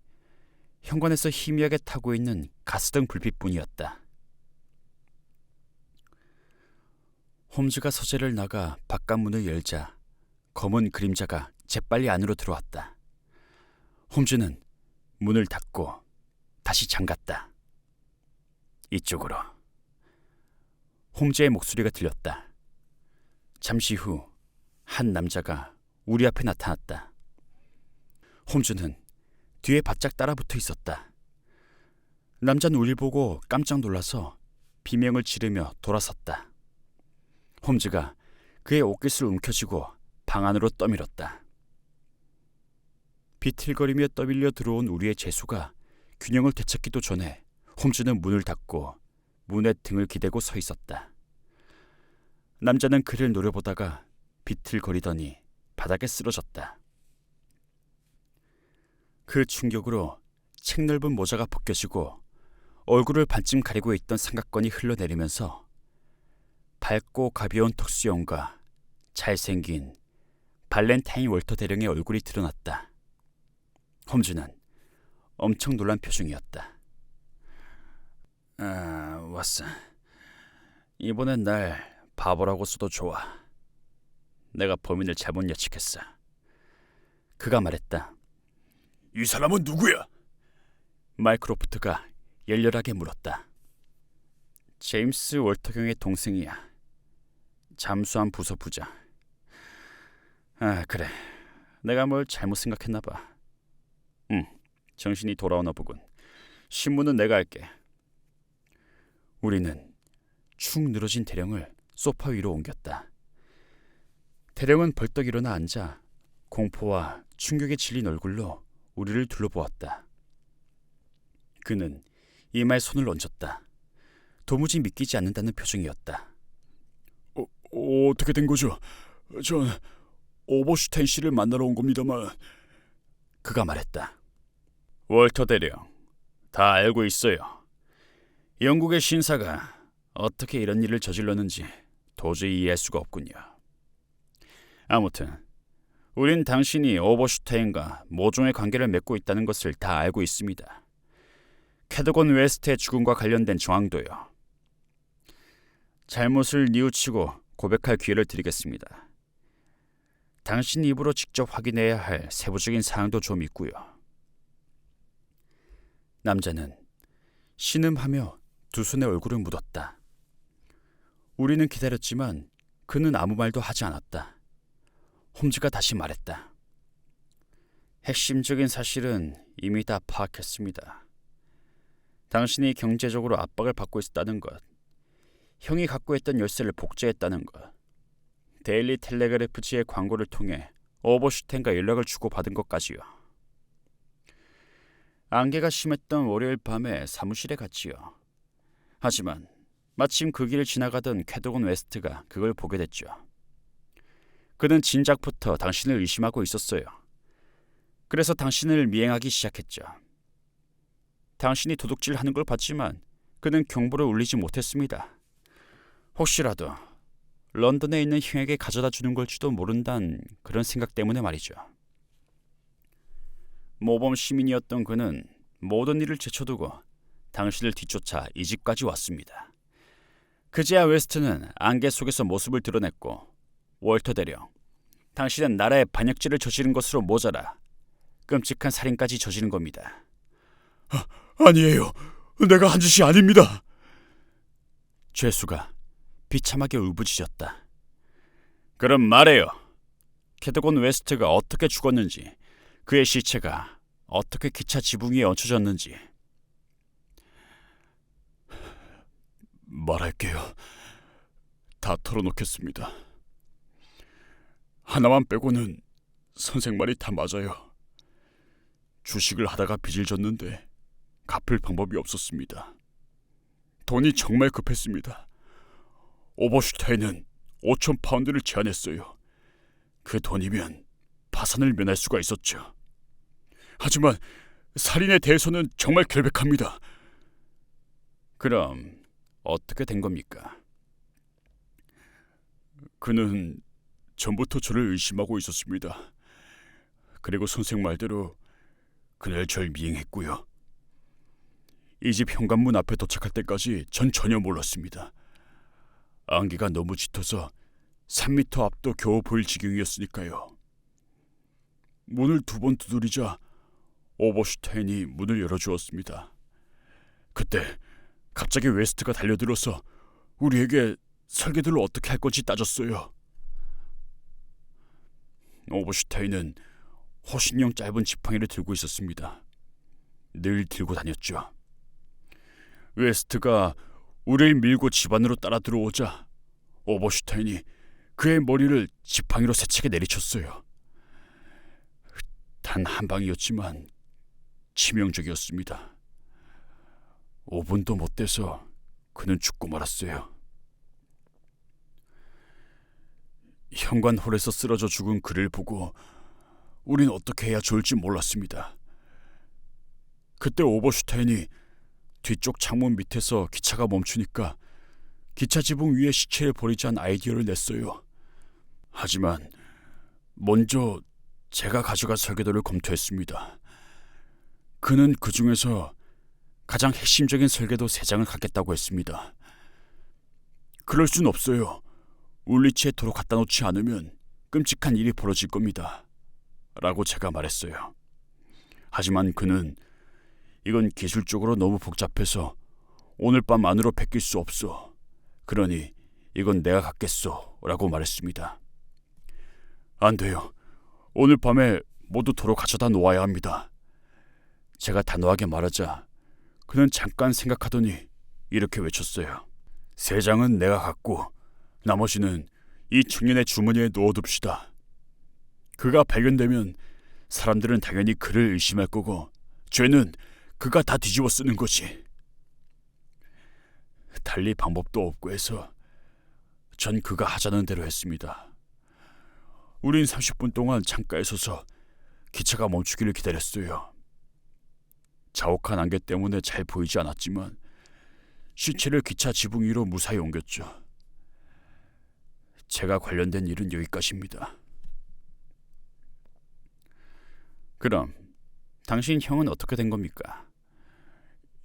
현관에서 희미하게 타고 있는 가스등 불빛뿐이었다. 홈즈가 서재를 나가 바깥 문을 열자 검은 그림자가 재빨리 안으로 들어왔다. 홈즈는 문을 닫고 다시 잠갔다. 이쪽으로. 홈즈의 목소리가 들렸다. 잠시 후 한 남자가 우리 앞에 나타났다. 홈즈는 뒤에 바짝 따라붙어 있었다. 남자는 우릴 보고 깜짝 놀라서 비명을 지르며 돌아섰다. 홈즈가 그의 옷깃을 움켜쥐고 방 안으로 떠밀었다. 비틀거리며 떠밀려 들어온 우리의 재수가 균형을 되찾기도 전에 홈즈는 문을 닫고 문에 등을 기대고 서 있었다. 남자는 그를 노려보다가 비틀거리더니 바닥에 쓰러졌다. 그 충격으로 책넓은 모자가 벗겨지고 얼굴을 반쯤 가리고 있던 삼각건이 흘러내리면서 밝고 가벼운 턱수염과 잘생긴 발렌타인 월터 대령의 얼굴이 드러났다. 홈즈는 엄청 놀란 표정이었다. 왓슨, 이번엔 날 바보라고 써도 좋아. 내가 범인을 잘못 예측했어. 그가 말했다. 이 사람은 누구야? 마이크로프트가 열렬하게 물었다. 제임스 월터경의 동생이야. 잠수함 부서 부장. 그래. 내가 뭘 잘못 생각했나 봐. 정신이 돌아오나 보군. 신문은 내가 할게. 우리는 축 늘어진 대령을 소파 위로 옮겼다. 대령은 벌떡 일어나 앉아 공포와 충격에 질린 얼굴로 우리를 둘러보았다. 그는 이마에 손을 얹었다. 도무지 믿기지 않는다는 표정이었다. 어떻게 된 거죠? 전 오버슈타인 씨를 만나러 온 겁니다만. 그가 말했다. 월터 대령, 다 알고 있어요. 영국의 신사가 어떻게 이런 일을 저질렀는지 도저히 이해할 수가 없군요. 아무튼 우린 당신이 오버슈타인과 모종의 관계를 맺고 있다는 것을 다 알고 있습니다. 캐더건 웨스트의 죽음과 관련된 정황도요. 잘못을 뉘우치고 고백할 기회를 드리겠습니다. 당신 입으로 직접 확인해야 할 세부적인 사항도 좀 있고요. 남자는 신음하며 두 손에 얼굴을 묻었다. 우리는 기다렸지만 그는 아무 말도 하지 않았다. 홈즈가 다시 말했다. 핵심적인 사실은 이미 다 파악했습니다. 당신이 경제적으로 압박을 받고 있었다는 것, 형이 갖고 있던 열쇠를 복제했다는 것, 데일리 텔레그래프지의 광고를 통해 오버슈텐과 연락을 주고받은 것까지요. 안개가 심했던 월요일 밤에 사무실에 갔지요. 하지만 마침 그 길을 지나가던 캐도건 웨스트가 그걸 보게 됐죠. 그는 진작부터 당신을 의심하고 있었어요. 그래서 당신을 미행하기 시작했죠. 당신이 도둑질하는 걸 봤지만 그는 경보를 울리지 못했습니다. 혹시라도 런던에 있는 형에게 가져다 주는 걸지도 모른다는 그런 생각 때문에 말이죠. 모범 시민이었던 그는 모든 일을 제쳐두고 당신을 뒤쫓아 이 집까지 왔습니다. 그제야 웨스트는 안개 속에서 모습을 드러냈고, 월터 대령, 당신은 나라의 반역죄를 저지른 것으로 모자라 끔찍한 살인까지 저지른 겁니다. 아니에요. 내가 한 짓이 아닙니다. 죄수가 비참하게 울부짖었다. 그럼 말해요. 캐더건 웨스트가 어떻게 죽었는지, 그의 시체가 어떻게 기차 지붕 위에 얹혀졌는지. 말할게요. 다 털어놓겠습니다. 하나만 빼고는 선생 말이 다 맞아요. 주식을 하다가 빚을 졌는데 갚을 방법이 없었습니다. 돈이 정말 급했습니다. 오버슈타인은 5천 파운드를 제안했어요. 그 돈이면 파산을 면할 수가 있었죠. 하지만 살인에 대해서는 정말 결백합니다. 그럼 어떻게 된 겁니까? 그는 전부터 저를 의심하고 있었습니다. 그리고 선생 말대로 그날 절 미행했고요. 이 집 현관문 앞에 도착할 때까지 전 전혀 몰랐습니다. 안개가 너무 짙어서 3미터 앞도 겨우 보일 지경이었으니까요. 문을 2번 두드리자 오버슈타인이 문을 열어주었습니다. 그때 갑자기 웨스트가 달려들어서 우리에게 설계도를 어떻게 할 건지 따졌어요. 오버슈타인은 호신용 짧은 지팡이를 들고 있었습니다. 늘 들고 다녔죠. 웨스트가 우리를 밀고 집 안으로 따라 들어오자 오버슈타인이 그의 머리를 지팡이로 세차게 내리쳤어요. 단 한 방이었지만 치명적이었습니다. 5분도 못 돼서 그는 죽고 말았어요. 현관홀에서 쓰러져 죽은 그를 보고 우린 어떻게 해야 좋을지 몰랐습니다. 그때 오버슈타인이 뒤쪽 창문 밑에서 기차가 멈추니까 기차 지붕 위에 시체를 버리자는 아이디어를 냈어요. 하지만 먼저 제가 가져갈 설계도를 검토했습니다. 그는 그 중에서 가장 핵심적인 설계도 3장을 갖겠다고 했습니다. 그럴 순 없어요. 울리치에 도로 갖다 놓지 않으면 끔찍한 일이 벌어질 겁니다. 라고 제가 말했어요. 하지만 그는 이건 기술적으로 너무 복잡해서 오늘 밤 안으로 베낄 수 없어. 그러니 이건 내가 갖겠소. 라고 말했습니다. 안 돼요. 오늘 밤에 모두 도로 가져다 놓아야 합니다. 제가 단호하게 말하자 그는 잠깐 생각하더니 이렇게 외쳤어요. 3장은 내가 갖고 나머지는 이 청년의 주머니에 넣어둡시다. 그가 발견되면 사람들은 당연히 그를 의심할 거고 죄는 그가 다 뒤집어 쓰는 거지. 달리 방법도 없고 해서 전 그가 하자는 대로 했습니다. 우린 30분 동안 창가에 서서 기차가 멈추기를 기다렸어요. 자욱한 안개 때문에 잘 보이지 않았지만 시체를 기차 지붕 위로 무사히 옮겼죠. 제가 관련된 일은 여기까지입니다. 그럼 당신 형은 어떻게 된 겁니까?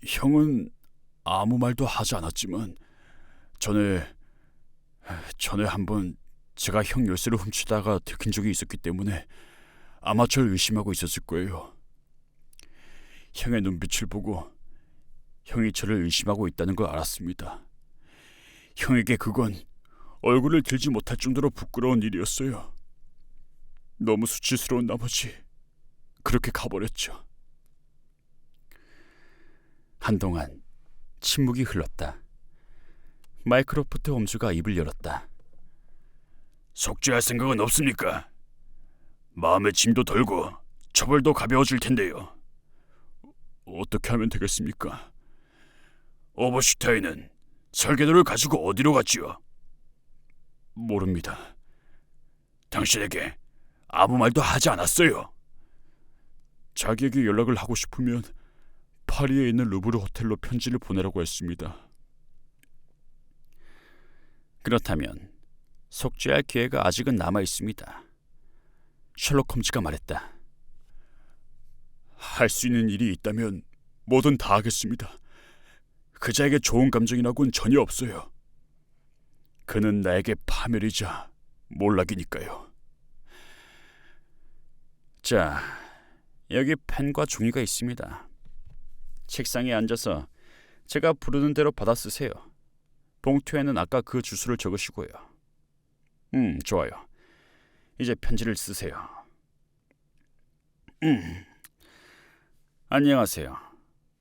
형은 아무 말도 하지 않았지만 전에 한번 제가 형 열쇠를 훔치다가 들킨 적이 있었기 때문에 아마 절 의심하고 있었을 거예요. 형의 눈빛을 보고 형이 저를 의심하고 있다는 걸 알았습니다. 형에게 그건 얼굴을 들지 못할 정도로 부끄러운 일이었어요. 너무 수치스러운 나머지 그렇게 가버렸죠. 한동안 침묵이 흘렀다. 마이크로프트 홈즈가 입을 열었다. 속죄할 생각은 없습니까? 마음의 짐도 덜고 처벌도 가벼워질 텐데요. 어떻게 하면 되겠습니까? 오버슈타인은 설계도를 가지고 어디로 갔지요? 모릅니다. 당신에게 아무 말도 하지 않았어요. 자기에게 연락을 하고 싶으면 파리에 있는 루브르 호텔로 편지를 보내라고 했습니다. 그렇다면 속죄할 기회가 아직은 남아 있습니다. 셜록 홈즈가 말했다. 할 수 있는 일이 있다면 뭐든 다 하겠습니다. 그자에게 좋은 감정이라고는 전혀 없어요. 그는 나에게 파멸이자 몰락이니까요. 자, 여기 펜과 종이가 있습니다. 책상에 앉아서 제가 부르는 대로 받아 쓰세요. 봉투에는 아까 그 주소를 적으시고요. 좋아요. 이제 편지를 쓰세요. 안녕하세요.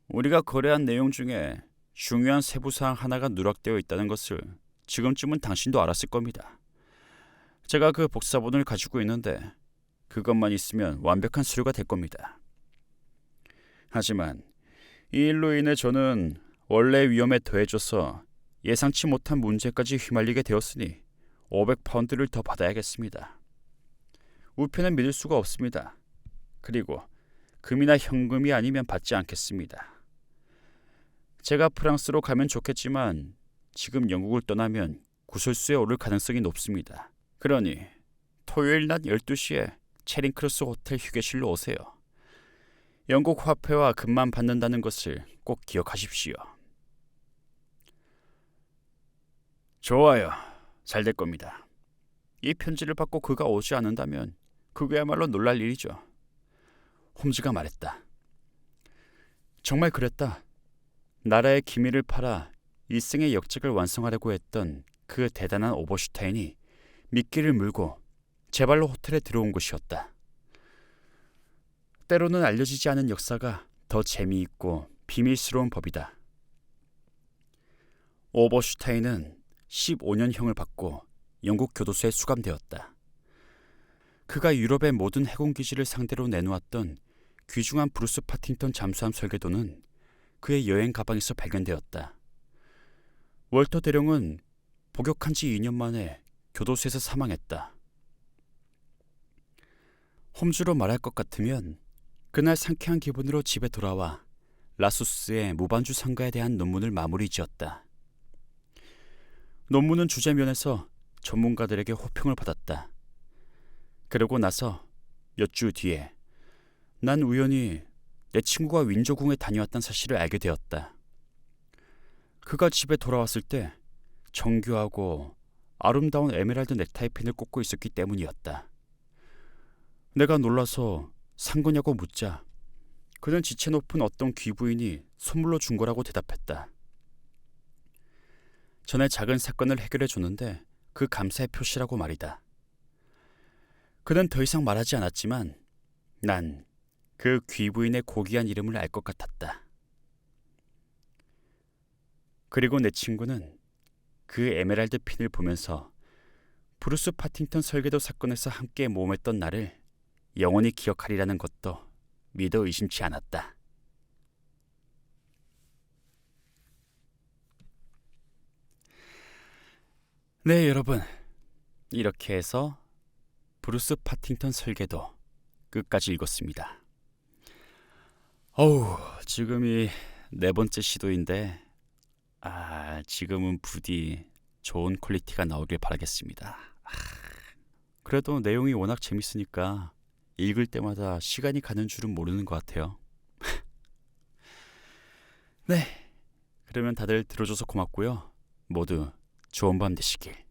우리가 거래한 내용 중에 중요한 세부사항 하나가 누락되어 있다는 것을 지금쯤은 당신도 알았을 겁니다. 제가 그 복사본을 가지고 있는데 그것만 있으면 완벽한 서류가 될 겁니다. 하지만 이 일로 인해 저는 원래 위험에 더해져서 예상치 못한 문제까지 휘말리게 되었으니 500파운드를 더 받아야겠습니다. 우편은 믿을 수가 없습니다. 그리고 금이나 현금이 아니면 받지 않겠습니다. 제가 프랑스로 가면 좋겠지만 지금 영국을 떠나면 구설수에 오를 가능성이 높습니다. 그러니 토요일 낮 12시에 체링크로스 호텔 휴게실로 오세요. 영국 화폐와 금만 받는다는 것을 꼭 기억하십시오. 좋아요. 잘 될 겁니다. 이 편지를 받고 그가 오지 않는다면 그거야말로 놀랄 일이죠. 홈즈가 말했다. 정말 그랬다. 나라의 기밀을 팔아 일생의 역적을 완성하려고 했던 그 대단한 오버슈타인이 미끼를 물고 제 발로 호텔에 들어온 곳이었다. 때로는 알려지지 않은 역사가 더 재미있고 비밀스러운 법이다. 오버슈타인은 15년형을 받고 영국 교도소에 수감되었다. 그가 유럽의 모든 해군기지를 상대로 내놓았던 귀중한 브루스 파팅턴 잠수함 설계도는 그의 여행 가방에서 발견되었다. 월터 대령은 복역한 지 2년 만에 교도소에서 사망했다. 홈즈로 말할 것 같으면 그날 상쾌한 기분으로 집에 돌아와 라수스의 무반주 상가에 대한 논문을 마무리 지었다. 논문은 주제면에서 전문가들에게 호평을 받았다. 그러고 나서 몇 주 뒤에 난 우연히 내 친구가 윈저궁에 다녀왔다는 사실을 알게 되었다. 그가 집에 돌아왔을 때 정교하고 아름다운 에메랄드 넥타이 핀을 꽂고 있었기 때문이었다. 내가 놀라서 산 거냐고 묻자 그는 지체 높은 어떤 귀부인이 선물로 준 거라고 대답했다. 전에 작은 사건을 해결해 줬는데 그 감사의 표시라고 말이다. 그는 더 이상 말하지 않았지만 난 그 귀부인의 고귀한 이름을 알 것 같았다. 그리고 내 친구는 그 에메랄드 핀을 보면서 브루스 파팅턴 설계도 사건에서 함께 모험했던 나를 영원히 기억하리라는 것도 믿어 의심치 않았다. 네, 여러분. 이렇게 해서 브루스 파팅턴 설계도 끝까지 읽었습니다. 지금이 4번째 시도인데 지금은 부디 좋은 퀄리티가 나오길 바라겠습니다. 그래도 내용이 워낙 재밌으니까 읽을 때마다 시간이 가는 줄은 모르는 것 같아요. 네, 그러면 다들 들어줘서 고맙고요. 모두 좋은 밤 되시길.